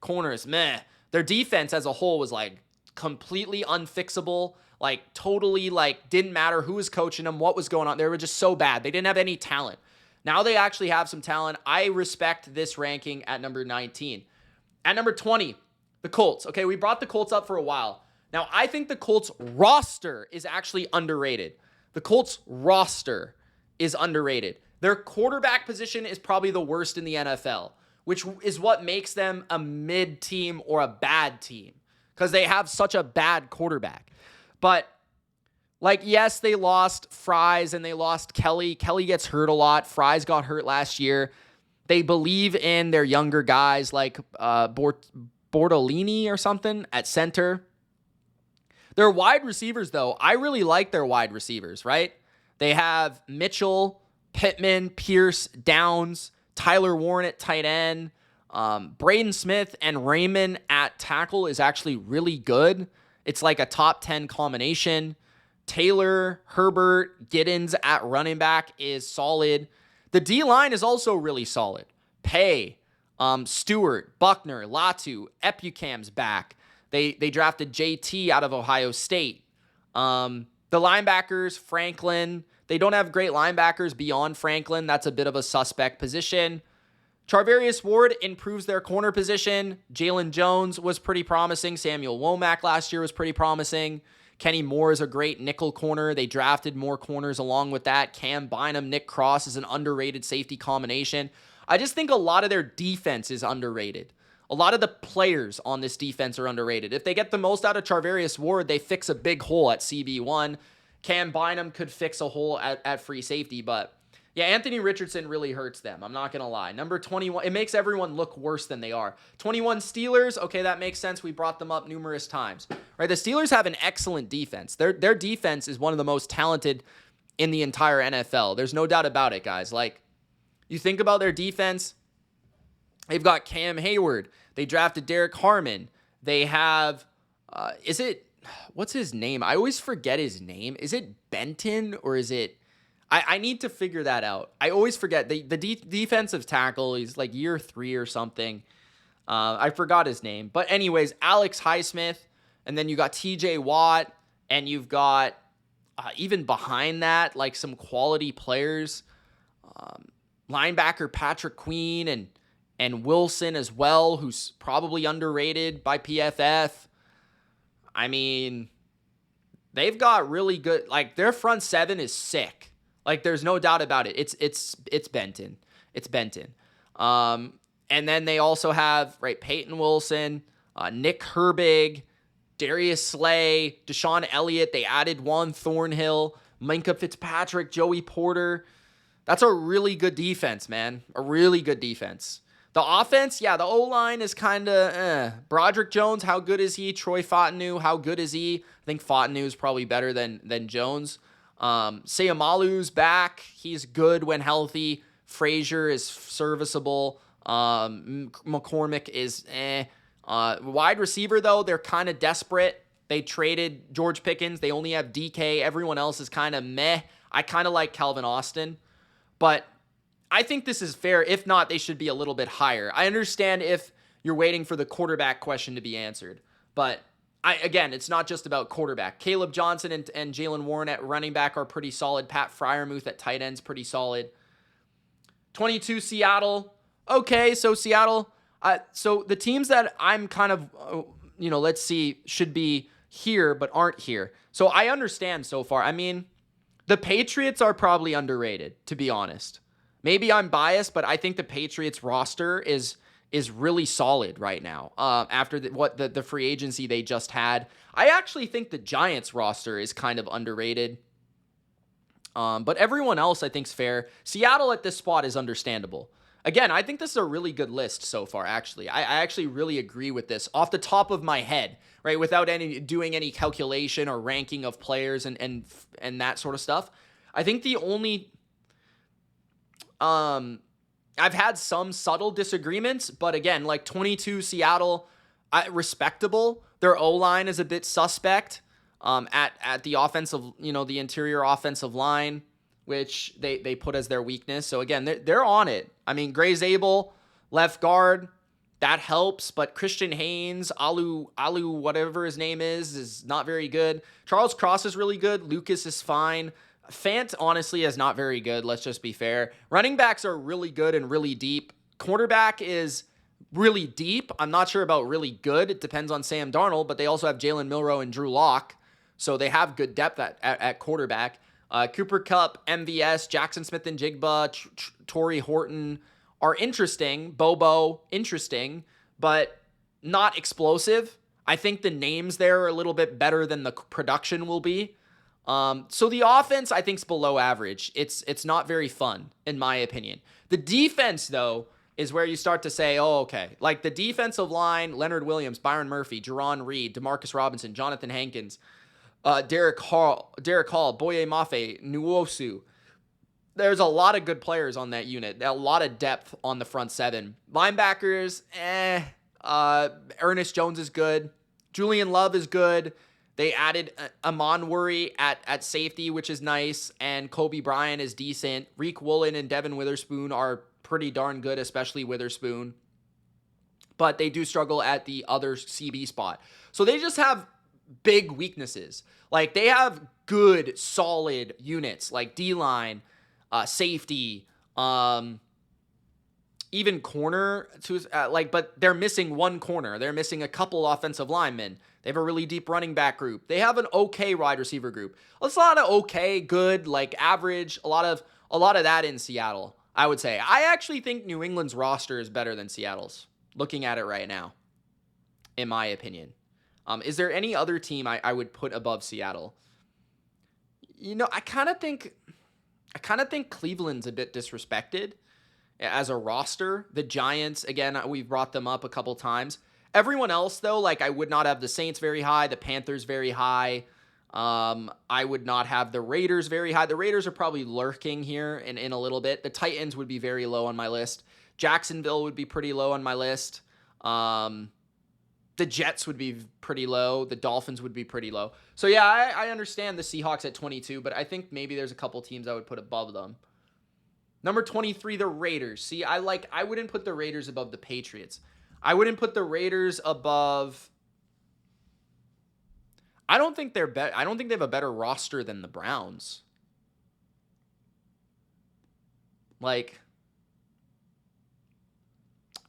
Speaker 1: corners, meh. Their defense as a whole was like completely unfixable, like totally like didn't matter who was coaching them, what was going on. They were just so bad. They didn't have any talent. Now they actually have some talent. I respect this ranking at number 19. At number 20, the Colts. Okay, we brought the Colts up for a while. Now, I think the Colts roster is actually underrated. The Colts roster is underrated. Their quarterback position is probably the worst in the NFL, which is what makes them a mid team or a bad team because they have such a bad quarterback. But like, yes, they lost Fries and they lost Kelly. Kelly gets hurt a lot. Fries got hurt last year. They believe in their younger guys like Bortolini or something at center. Their wide receivers, though, I really like their wide receivers, right? They have Mitchell, Pittman, Pierce, Downs, Tyler Warren at tight end. Braden Smith and Raymond at tackle is actually really good. It's like a top 10 combination. Taylor, Herbert, Giddens at running back is solid. The D-line is also really solid. Pay, Stewart, Buckner, Latu, Epucam's back. They drafted JT out of Ohio State. The linebackers, Franklin. They don't have great linebackers beyond Franklin. That's a bit of a suspect position. Charvarius Ward improves their corner position. Jalen Jones was pretty promising. Samuel Womack last year was pretty promising. Kenny Moore is a great nickel corner. They drafted more corners along with that. Cam Bynum, Nick Cross is an underrated safety combination. I just think a lot of their defense is underrated. A lot of the players on this defense are underrated. If they get the most out of Charvarius Ward, they fix a big hole at CB1. Cam Bynum could fix a hole at free safety, but yeah, Anthony Richardson really hurts them. I'm not going to lie. Number 21, it makes everyone look worse than they are. 21 Steelers, okay, that makes sense. We brought them up numerous times. Right, the Steelers have an excellent defense. Their defense is one of the most talented in the entire NFL. There's no doubt about it, guys. Like, you think about their defense, they've got Cam Hayward. They drafted Derek Harmon. They have, what's his name? I always forget his name. Is it Benton or is it... I need to figure that out. I always forget. The defensive tackle, he's like year 3 or something. I forgot his name. But anyways, Alex Highsmith, and then you got TJ Watt, and you've got, even behind that, like some quality players. Linebacker Patrick Queen and Wilson as well, who's probably underrated by PFF. I mean, they've got really good, like their front seven is sick. Like, there's no doubt about it. It's Benton. It's Benton. And then they also have, right, Peyton Wilson, Nick Herbig, Darius Slay, Deshaun Elliott. They added Juan Thornhill, Minkah Fitzpatrick, Joey Porter. That's a really good defense, man. A really good defense. The offense, yeah, the O-line is kind of Broderick Jones, how good is he? Troy Fautanu, how good is he? I think Fautanu is probably better than Jones. Sayamalu's back. He's good when healthy. Frazier is serviceable. McCormick is wide receiver, though, they're kind of desperate. They traded George Pickens. They only have DK. Everyone else is kind of meh. I kind of like Calvin Austin, but I think this is fair. If not, they should be a little bit higher. I understand if you're waiting for the quarterback question to be answered, but again, it's not just about quarterback. Caleb Johnson and Jalen Warren at running back are pretty solid. Pat Freiermuth at tight end's pretty solid. 22 Seattle. Okay, so Seattle. So the teams that I'm kind of, let's see, should be here but aren't here. So I understand so far. I mean, the Patriots are probably underrated, to be honest. Maybe I'm biased, but I think the Patriots roster is really solid right now after the free agency they just had. I actually think the Giants roster is kind of underrated. But everyone else I think is fair. Seattle at this spot is understandable. Again, I think this is a really good list so far, actually. I actually really agree with this off the top of my head, right? Without doing any calculation or ranking of players and that sort of stuff. I think the only... I've had some subtle disagreements, but again, like 22 Seattle, respectable. Their O-line is a bit suspect at the offensive, the interior offensive line, which they put as their weakness. So again, they're on it. I mean, Gray Zabel, left guard, that helps, but Christian Haynes, Alu, whatever his name is not very good. Charles Cross is really good. Lucas is fine. Fant, honestly, is not very good. Let's just be fair. Running backs are really good and really deep. Quarterback is really deep. I'm not sure about really good. It depends on Sam Darnold, but they also have Jalen Milroe and Drew Lock, so they have good depth at quarterback. Cooper Kupp, MVS, Jackson Smith and Jigba, Torrey Horton are interesting. Bobo, interesting, but not explosive. I think the names there are a little bit better than the production will be. So the offense, I think, is below average. It's not very fun, in my opinion. The defense, though, is where you start to say, oh, okay. Like the defensive line, Leonard Williams, Byron Murphy, Jerron Reed, Demarcus Robinson, Jonathan Hankins, Derek Hall, Boye Mafe, Nwosu. There's a lot of good players on that unit. A lot of depth on the front seven. Linebackers, Ernest Jones is good. Julian Love is good. They added Amon Worry at safety, which is nice, and Kobe Bryant is decent. Reek Woolen and Devin Witherspoon are pretty darn good, especially Witherspoon. But they do struggle at the other CB spot. So they just have big weaknesses. Like, they have good, solid units, like D-line, safety, even corner, but they're missing one corner. They're missing a couple offensive linemen. They have a really deep running back group. They have an okay wide receiver group. It's a lot of okay, good, like average, a lot of that in Seattle, I would say. I actually think New England's roster is better than Seattle's, looking at it right now, in my opinion. Is there any other team I would put above Seattle? I kind of think Cleveland's a bit disrespected as a roster. The Giants, again, we've brought them up a couple times. Everyone else, though, like, I would not have the Saints very high, the Panthers very high. I would not have the Raiders very high. The Raiders are probably lurking here in a little bit. The Titans would be very low on my list. Jacksonville would be pretty low on my list. The Jets would be pretty low. The Dolphins would be pretty low. So, yeah, I understand the Seahawks at 22, but I think maybe there's a couple teams I would put above them. Number 23, the Raiders. See, I wouldn't put the Raiders above the Patriots. I wouldn't put the Raiders above. I don't think they have a better roster than the Browns. Like,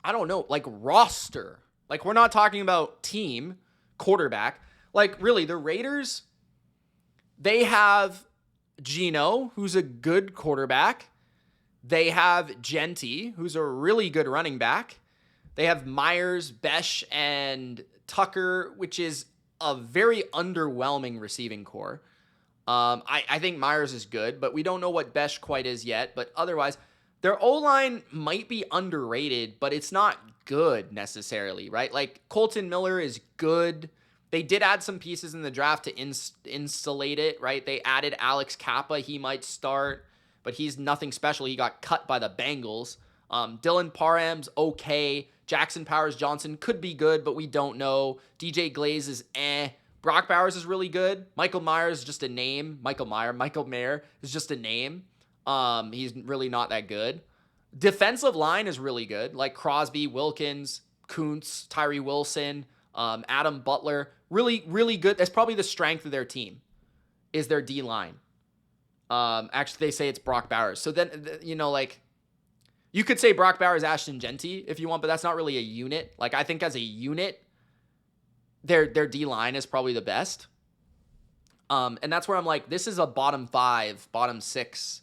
Speaker 1: I don't know, like roster. Like, we're not talking about team, quarterback. Like, really, the Raiders, they have Geno, who's a good quarterback. They have Genty, who's a really good running back. They have Myers, Besh, and Tucker, which is a very underwhelming receiving core. I think Myers is good, but we don't know what Besh quite is yet. But otherwise, their O-line might be underrated, but it's not good necessarily, right? Like, Colton Miller is good. They did add some pieces in the draft to insulate it, right? They added Alex Kappa. He might start, but he's nothing special. He got cut by the Bengals. Dylan Parham's okay. Jackson Powers-Johnson could be good, but we don't know. DJ Glaze is eh. Brock Bowers is really good. Michael Myers is just a name. Michael Mayer is just a name. He's really not that good. Defensive line is really good. Like Crosby, Wilkins, Kuntz, Tyree Wilson, Adam Butler. Really, really good. That's probably the strength of their team, is their D-line. Actually, they say it's Brock Bowers. So then, you could say Brock Bowers, Ashton Genty if you want, but that's not really a unit. Like, I think as a unit, their D-line is probably the best. And that's where I'm like, this is a bottom 5, bottom 6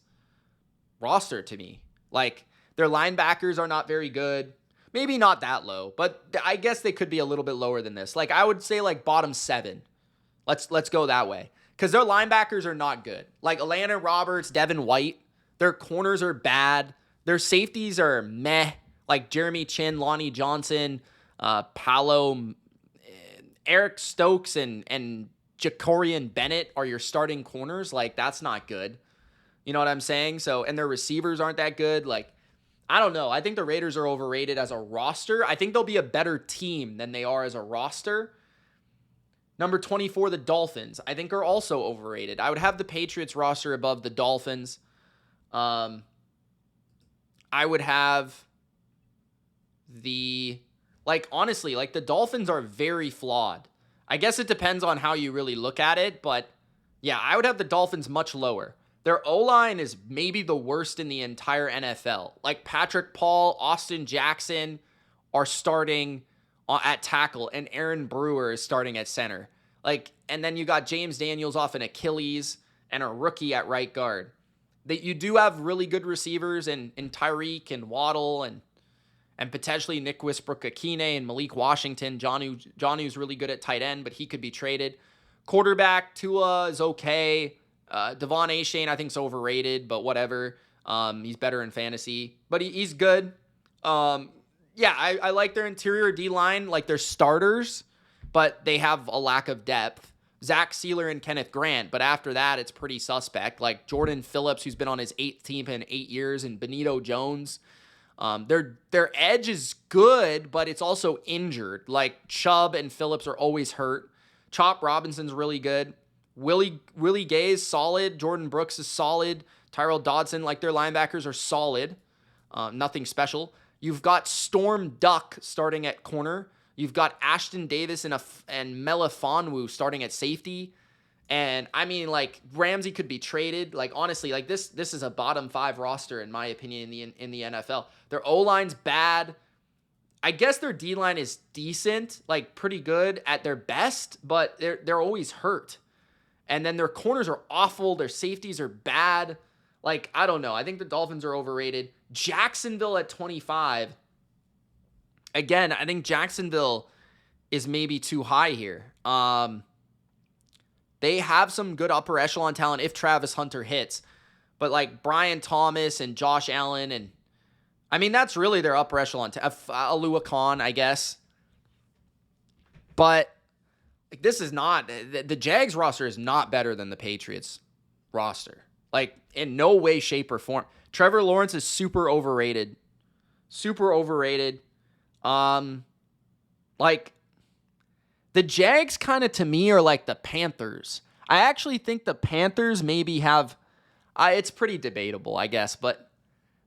Speaker 1: roster to me. Like, their linebackers are not very good. Maybe not that low, but I guess they could be a little bit lower than this. Like, I would say like bottom 7. Let's go that way. Because their linebackers are not good. Like Atlanta Roberts, Devin White, their corners are bad. Their safeties are meh, like Jeremy Chin, Lonnie Johnson, Paolo, Eric Stokes, and Jacorian Bennett are your starting corners. Like, that's not good. You know what I'm saying? So, and their receivers aren't that good. Like, I don't know. I think the Raiders are overrated as a roster. I think they'll be a better team than they are as a roster. Number 24, the Dolphins, I think are also overrated. I would have the Patriots roster above the Dolphins. I would have honestly, the Dolphins are very flawed. I guess it depends on how you really look at it, but yeah, I would have the Dolphins much lower. Their O-line is maybe the worst in the entire NFL. Like, Patrick Paul, Austin Jackson are starting at tackle, and Aaron Brewer is starting at center. And then you got James Daniels off an Achilles and a rookie at right guard. You do have really good receivers in Tyreek and Waddle and potentially Nick Westbrook-Akine and Malik Washington. Johnny's really good at tight end, but he could be traded. Quarterback, Tua is okay. Devon Achane, I think, is overrated, but whatever. He's better in fantasy, but he's good. I like their interior D-line, like their starters, but they have a lack of depth. Zach Sealer and Kenneth Grant, but after that, it's pretty suspect. Like Jordan Phillips, who's been on his 8th team in 8 years, and Benito Jones. Their edge is good, but it's also injured. Like, Chubb and Phillips are always hurt. Chop Robinson's really good. Willie Gay is solid. Jordan Brooks is solid. Tyrell Dodson, like their linebackers are solid. Nothing special. You've got Storm Duck starting at corner. You've got Ashton Davis and Melifonwu starting at safety. And I mean, like, Ramsey could be traded. Like, honestly, like this is a bottom 5 roster in my opinion in the NFL. Their O-line's bad. I guess their D-line is decent, like pretty good at their best, but they're always hurt. And then their corners are awful. Their safeties are bad. Like, I don't know. I think the Dolphins are overrated. Jacksonville at 25. Again, I think Jacksonville is maybe too high here. They have some good upper echelon talent if Travis Hunter hits. But like Brian Thomas and Josh Allen, and I mean, that's really their upper echelon. Alua Khan, I guess. But like, this is not, the Jags roster is not better than the Patriots roster. Like, in no way, shape, or form. Trevor Lawrence is super overrated. Super overrated. Like, the Jags kind of, to me, are like the Panthers. I actually think the Panthers maybe have, it's pretty debatable, I guess, but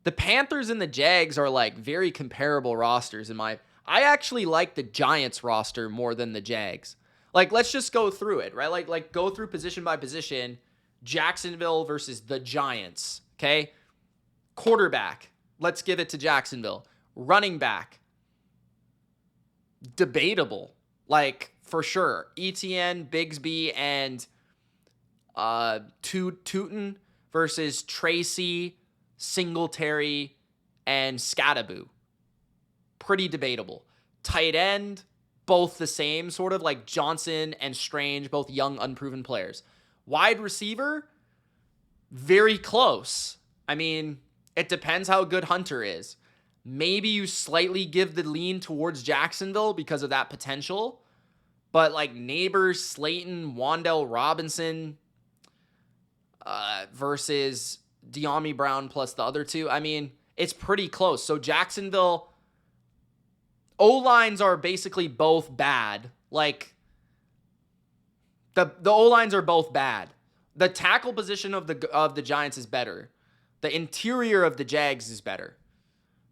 Speaker 1: the Panthers and the Jags are like very comparable rosters I actually like the Giants roster more than the Jags. Like, let's just go through it, right? Like go through position by position. Jacksonville versus the Giants, okay? Quarterback, let's give it to Jacksonville. Running back, debatable, like, for sure. Etienne, Bigsby, and Tootin versus Tracy, Singletary, and Scattaboo. Pretty debatable. Tight end, both the same, sort of like Johnson and Strange, both young, unproven players. Wide receiver, very close. I mean, it depends how good Hunter is. Maybe you slightly give the lean towards Jacksonville because of that potential. But like Neighbors, Slayton, Wan'Dale Robinson versus De'Ami Brown plus the other two, I mean, it's pretty close. So Jacksonville, O-lines are basically both bad. Like, the O-lines are both bad. The tackle position of the Giants is better. The interior of the Jags is better.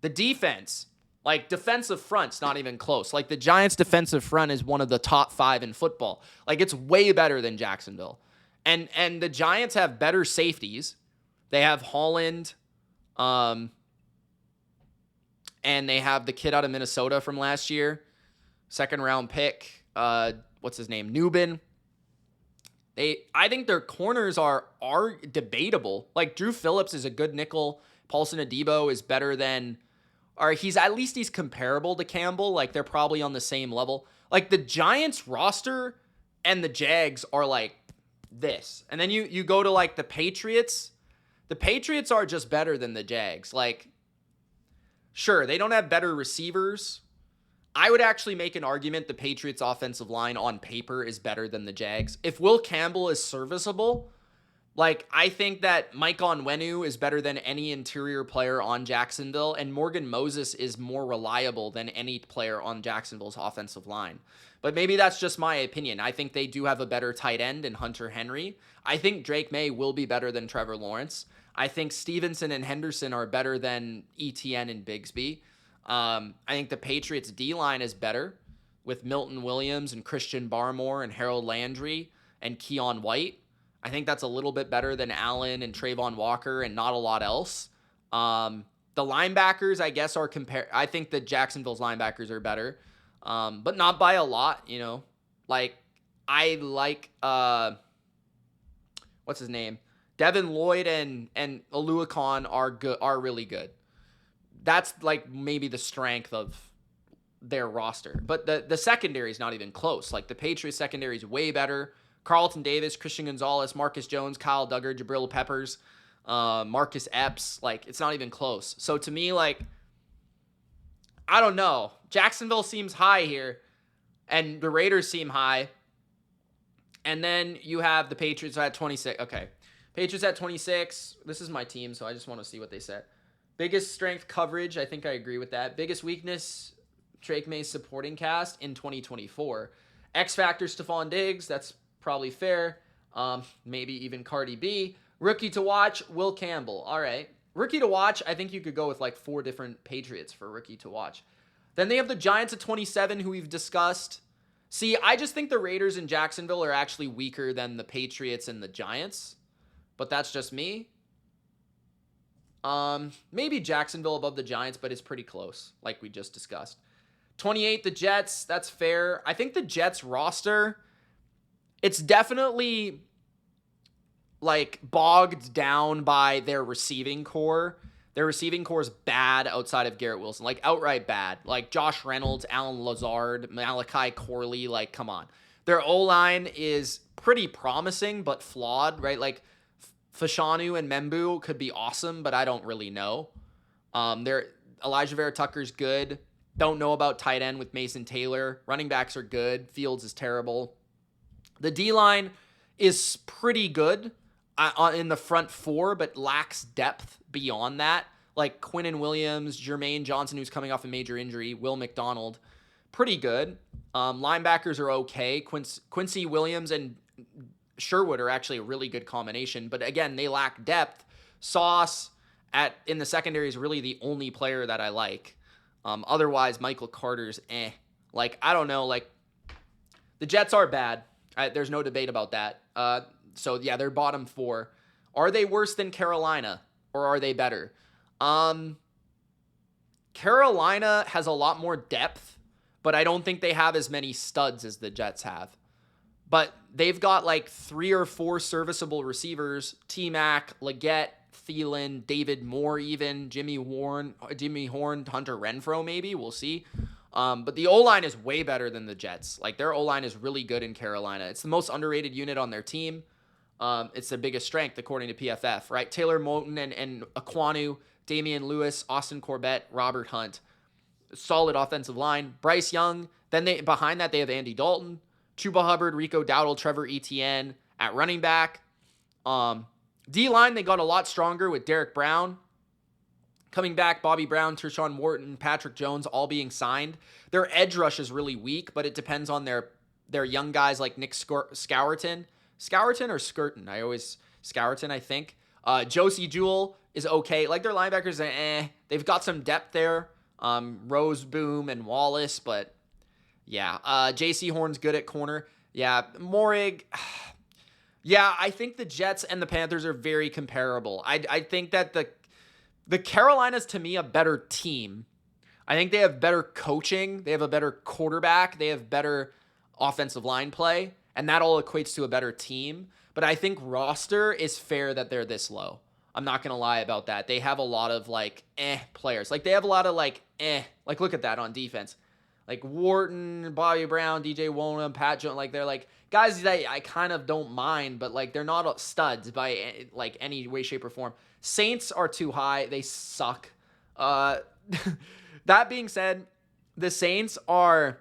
Speaker 1: The defense, like defensive front's not even close. Like the Giants' defensive front is one of the top 5 in football. Like it's way better than Jacksonville. And the Giants have better safeties. They have Holland, and they have the kid out of Minnesota from last year, 2nd round pick. What's his name? Newbin. I think their corners are debatable. Like Drew Phillips is a good nickel. Paulson Adebo is better than, or he's comparable to Campbell. Like they're probably on the same level. Like the Giants roster and the Jags are like this. And then you go to like the Patriots. The Patriots are just better than the Jags. Like, sure, they don't have better receivers. I would actually make an argument the Patriots' offensive line on paper is better than the Jags. If Will Campbell is serviceable, like, I think that Mike Onwenu is better than any interior player on Jacksonville, and Morgan Moses is more reliable than any player on Jacksonville's offensive line. But maybe that's just my opinion. I think they do have a better tight end in Hunter Henry. I think Drake May will be better than Trevor Lawrence. I think Stevenson and Henderson are better than Etienne and Bigsby. I think the Patriots' D-line is better with Milton Williams and Christian Barmore and Harold Landry and Keon White. I think that's a little bit better than Allen and Trayvon Walker and not a lot else. The linebackers, I guess, are I think the Jacksonville's linebackers are better, but not by a lot, you know. Like, I like, what's his name? Devin Lloyd and Alua Khan are really good. That's like maybe the strength of their roster. But the secondary is not even close. Like the Patriots secondary is way better. Carlton Davis, Christian Gonzalez, Marcus Jones, Kyle Duggar, Jabril Peppers, Marcus Epps. Like, it's not even close. So to me, like, I don't know. Jacksonville seems high here, and the Raiders seem high. And then you have the Patriots at 26. Okay. Patriots at 26. This is my team, so I just want to see what they said. Biggest strength, coverage. I think I agree with that. Biggest weakness, Drake May's supporting cast in 2024. X Factor Stephon Diggs, that's probably fair. Maybe even Cardi B. Rookie to watch, Will Campbell. All right. Rookie to watch, I think you could go with like 4 different Patriots for rookie to watch. Then they have the Giants at 27, who we've discussed. See, I just think the Raiders in Jacksonville are actually weaker than the Patriots and the Giants. But that's just me. Maybe Jacksonville above the Giants, but it's pretty close, like we just discussed. 28, the Jets. That's fair. I think the Jets roster, it's definitely like bogged down by their receiving core. Their receiving core is bad outside of Garrett Wilson, like outright bad. Like Josh Reynolds, Alan Lazard, Malachi Corley, like come on. Their O-line is pretty promising, but flawed, right? Like Fashanu and Membu could be awesome, but I don't really know. Elijah Vera Tucker's good. Don't know about tight end with Mason Taylor. Running backs are good. Fields is terrible. The D-line is pretty good in the front 4, but lacks depth beyond that. Like Quinnen Williams, Jermaine Johnson, who's coming off a major injury, Will McDonald, pretty good. Linebackers are okay. Quincy Williams and Sherwood are actually a really good combination, but again, they lack depth. Sauce in the secondary is really the only player that I like. Otherwise, Michael Carter's Like, I don't know. Like, the Jets are bad. There's no debate about that. So, yeah, they're bottom 4. Are they worse than Carolina, or are they better? Carolina has a lot more depth, but I don't think they have as many studs as the Jets have. But they've got like 3 or 4 serviceable receivers. T-Mac, Leggett, Thielen, David Moore even, Jimmy Horn, Hunter Renfrow maybe. We'll see. But the O-line is way better than the Jets. Like, their O-line is really good in Carolina. It's the most underrated unit on their team. It's their biggest strength, according to PFF, right? Taylor Moton and Aquanu, Damian Lewis, Austin Corbett, Robert Hunt. Solid offensive line. Bryce Young. Then behind that, they have Andy Dalton, Chuba Hubbard, Rico Dowdle, Trevor Etienne at running back. D-line, they got a lot stronger with Derek Brown coming back, Bobby Brown, Tershawn Wharton, Patrick Jones, all being signed. Their edge rush is really weak, but it depends on their young guys like Nick Scourton. Scourton or Skirton? Scourton, I think. Josie Jewell is okay. Like, their linebackers are They've got some depth there. Rose Boom and Wallace, but yeah. J.C. Horn's good at corner. Yeah. Morig. Yeah, I think the Jets and the Panthers are very comparable. I think that the Carolinas, to me, a better team. I think they have better coaching. They have a better quarterback. They have better offensive line play. And that all equates to a better team. But I think roster is fair that they're this low. I'm not going to lie about that. They have a lot of, like, players. Like, they have a lot of, like, Like, look at that on defense. Like, Wharton, Bobby Brown, DJ Wonham, Pat Jones. Like, they're, like, guys that I kind of don't mind. But, like, they're not studs by, like, any way, shape, or form. Saints are too high. They suck. That being said, the Saints are...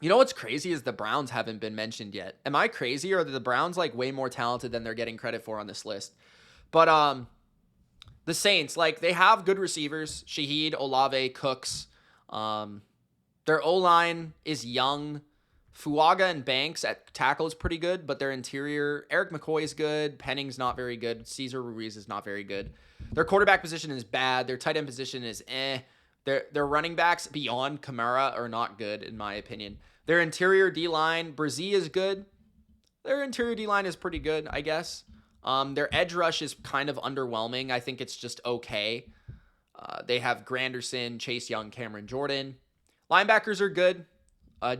Speaker 1: You know what's crazy is the Browns haven't been mentioned yet. Am I crazy, or are the Browns like way more talented than they're getting credit for on this list? But the Saints, like, they have good receivers. Shaheed, Olave, Cooks. Their O-line is young. Fuaga and Banks at tackle is pretty good, but their interior, Eric McCoy is good. Penning's not very good. Cesar Ruiz is not very good. Their quarterback position is bad. Their tight end position is Their running backs beyond Kamara are not good, in my opinion. Their interior D-line, Brzee is good. Their interior D-line is pretty good, I guess. Their edge rush is kind of underwhelming. I think it's just okay. They have Granderson, Chase Young, Cameron Jordan. Linebackers are good.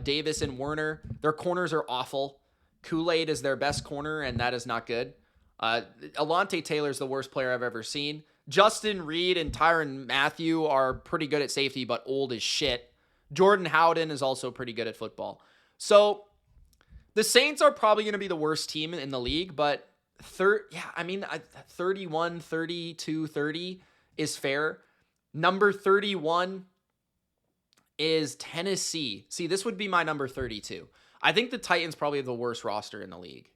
Speaker 1: Davis and Werner. Their corners are awful. Kool-Aid is their best corner, and that is not good. Alontae Taylor is the worst player I've ever seen. Justin Reed and Tyrann Mathieu are pretty good at safety, but old as shit. Jordan Howden is also pretty good at football. So the Saints are probably going to be the worst team in the league, but 31, 32, 30 is fair. Number 31 is Tennessee. See, this would be my number 32. I think the Titans probably have the worst roster in the league,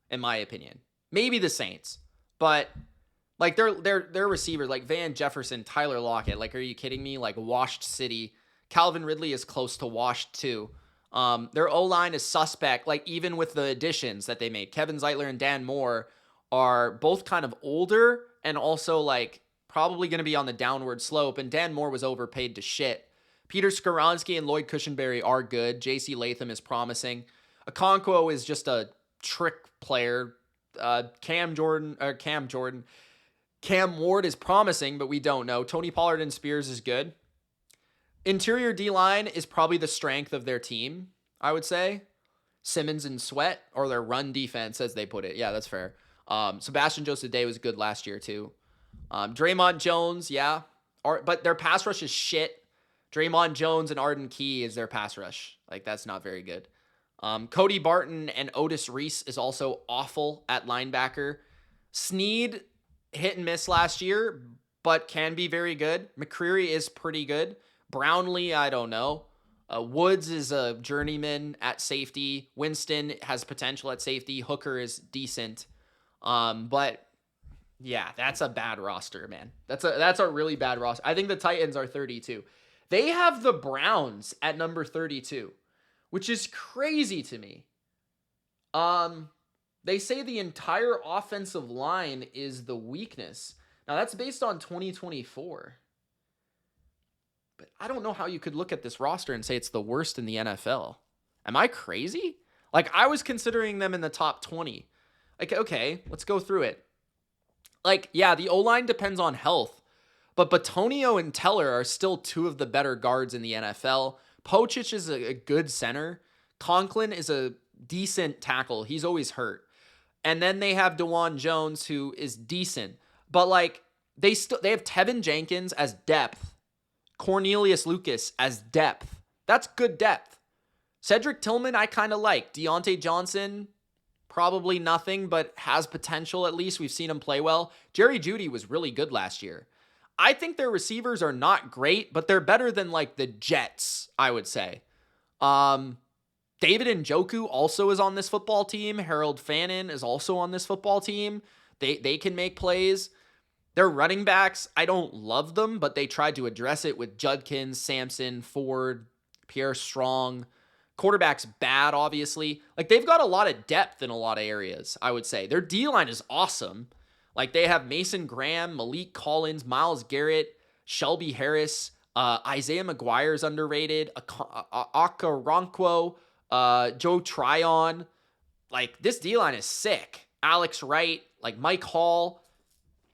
Speaker 1: in my opinion. Maybe the Saints, but like their receivers, like Van Jefferson, Tyler Lockett, like, are you kidding me? Like, washed city. Calvin Ridley is close to washed too. Their O-line is suspect, like even with the additions that they made. Kevin Zeitler and Dan Moore are both kind of older and also like probably going to be on the downward slope. And Dan Moore was overpaid to shit. Peter Skoronski and Lloyd Cushenberry are good. J.C. Latham is promising. Okonkwo is just a trick player. Cam Ward is promising, but we don't know. Tony Pollard and Spears is good. Interior D-line is probably the strength of their team, I would say. Simmons and Sweat, or their run defense, as they put it. Yeah, that's fair. Sebastian Joseph-Day was good last year, too. Draymond Jones, yeah. But their pass rush is shit. Draymond Jones and Arden Key is their pass rush. Like, that's not very good. Cody Barton and Otis Reese is also awful at linebacker. Sneed hit and miss last year, but can be very good. McCreary is pretty good. Brownlee, I don't know. Woods is a journeyman at safety. Winston has potential at safety. Hooker is decent. But yeah, that's a bad roster, man. That's a really bad roster. I think the Titans are 32. They have the Browns at number 32, which is crazy to me. They say the entire offensive line is the weakness. Now, that's based on 2024. But I don't know how you could look at this roster and say it's the worst in the NFL. Am I crazy? Like, I was considering them in the top 20. Like, okay, let's go through it. Like, yeah, the O-line depends on health. But Batonio and Teller are still two of the better guards in the NFL. Pochich is a good center. Conklin is a decent tackle. He's always hurt. And then they have DeJuan Jones, who is decent. But, like, they have Tevin Jenkins as depth. Cornelius Lucas as depth. That's good depth. Cedric Tillman, I kind of like. Deontay Johnson, probably nothing, but has potential at least. We've seen him play well. Jerry Jeudy was really good last year. I think their receivers are not great, but they're better than, like, the Jets, I would say. David Njoku also is on this football team. Harold Fannin is also on this football team. They can make plays. Their running backs, I don't love them, but they tried to address it with Judkins, Sampson, Ford, Pierre Strong. Quarterback's bad, obviously. Like, they've got a lot of depth in a lot of areas, I would say. Their D-line is awesome. Like, they have Mason Graham, Malik Collins, Myles Garrett, Shelby Harris, Isaiah McGuire's underrated, Okoronkwo, Joe Tryon. Like, this D-line is sick. Alex Wright, like Mike Hall.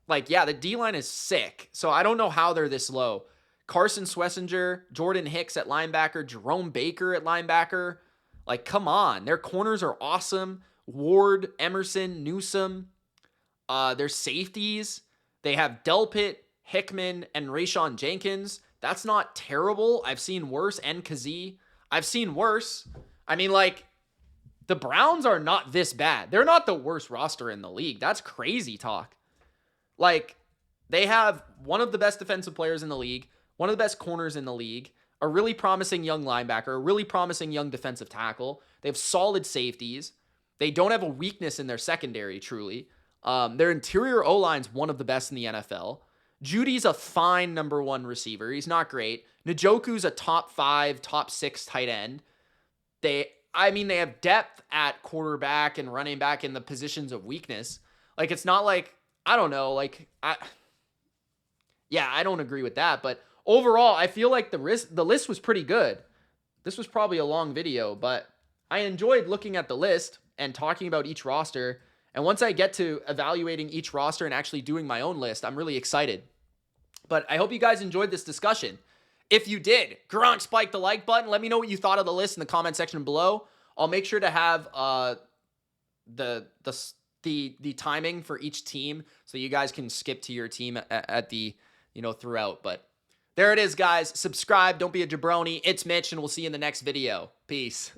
Speaker 1: Like, yeah, the D-line is sick. So I don't know how they're this low. Carson Swessinger, Jordan Hicks at linebacker, Jerome Baker at linebacker. Like, come on. Their corners are awesome. Ward, Emerson, Newsome. Their safeties, they have Delpit, Hickman, and Rayshawn Jenkins. That's not terrible. I've seen worse. And Kazee. I've seen worse. I mean, like, the Browns are not this bad. They're not the worst roster in the league. That's crazy talk. Like, they have one of the best defensive players in the league, one of the best corners in the league, a really promising young linebacker, a really promising young defensive tackle. They have solid safeties. They don't have a weakness in their secondary, truly. Their interior O-line's one of the best in the NFL. Judy's a fine number one receiver. He's not great. Njoku's a top 5, top 6 tight end. They have depth at quarterback and running back in the positions of weakness. Like, it's not like, I don't know, like, I don't agree with that. But overall, I feel like the list was pretty good. This was probably a long video, but I enjoyed looking at the list and talking about each roster. And once I get to evaluating each roster and actually doing my own list, I'm really excited. But I hope you guys enjoyed this discussion. If you did, Gronk, spike the like button. Let me know what you thought of the list in the comment section below. I'll make sure to have the timing for each team so you guys can skip to your team at the, throughout. But there it is, guys. Subscribe. Don't be a jabroni. It's Mitch, and we'll see you in the next video. Peace.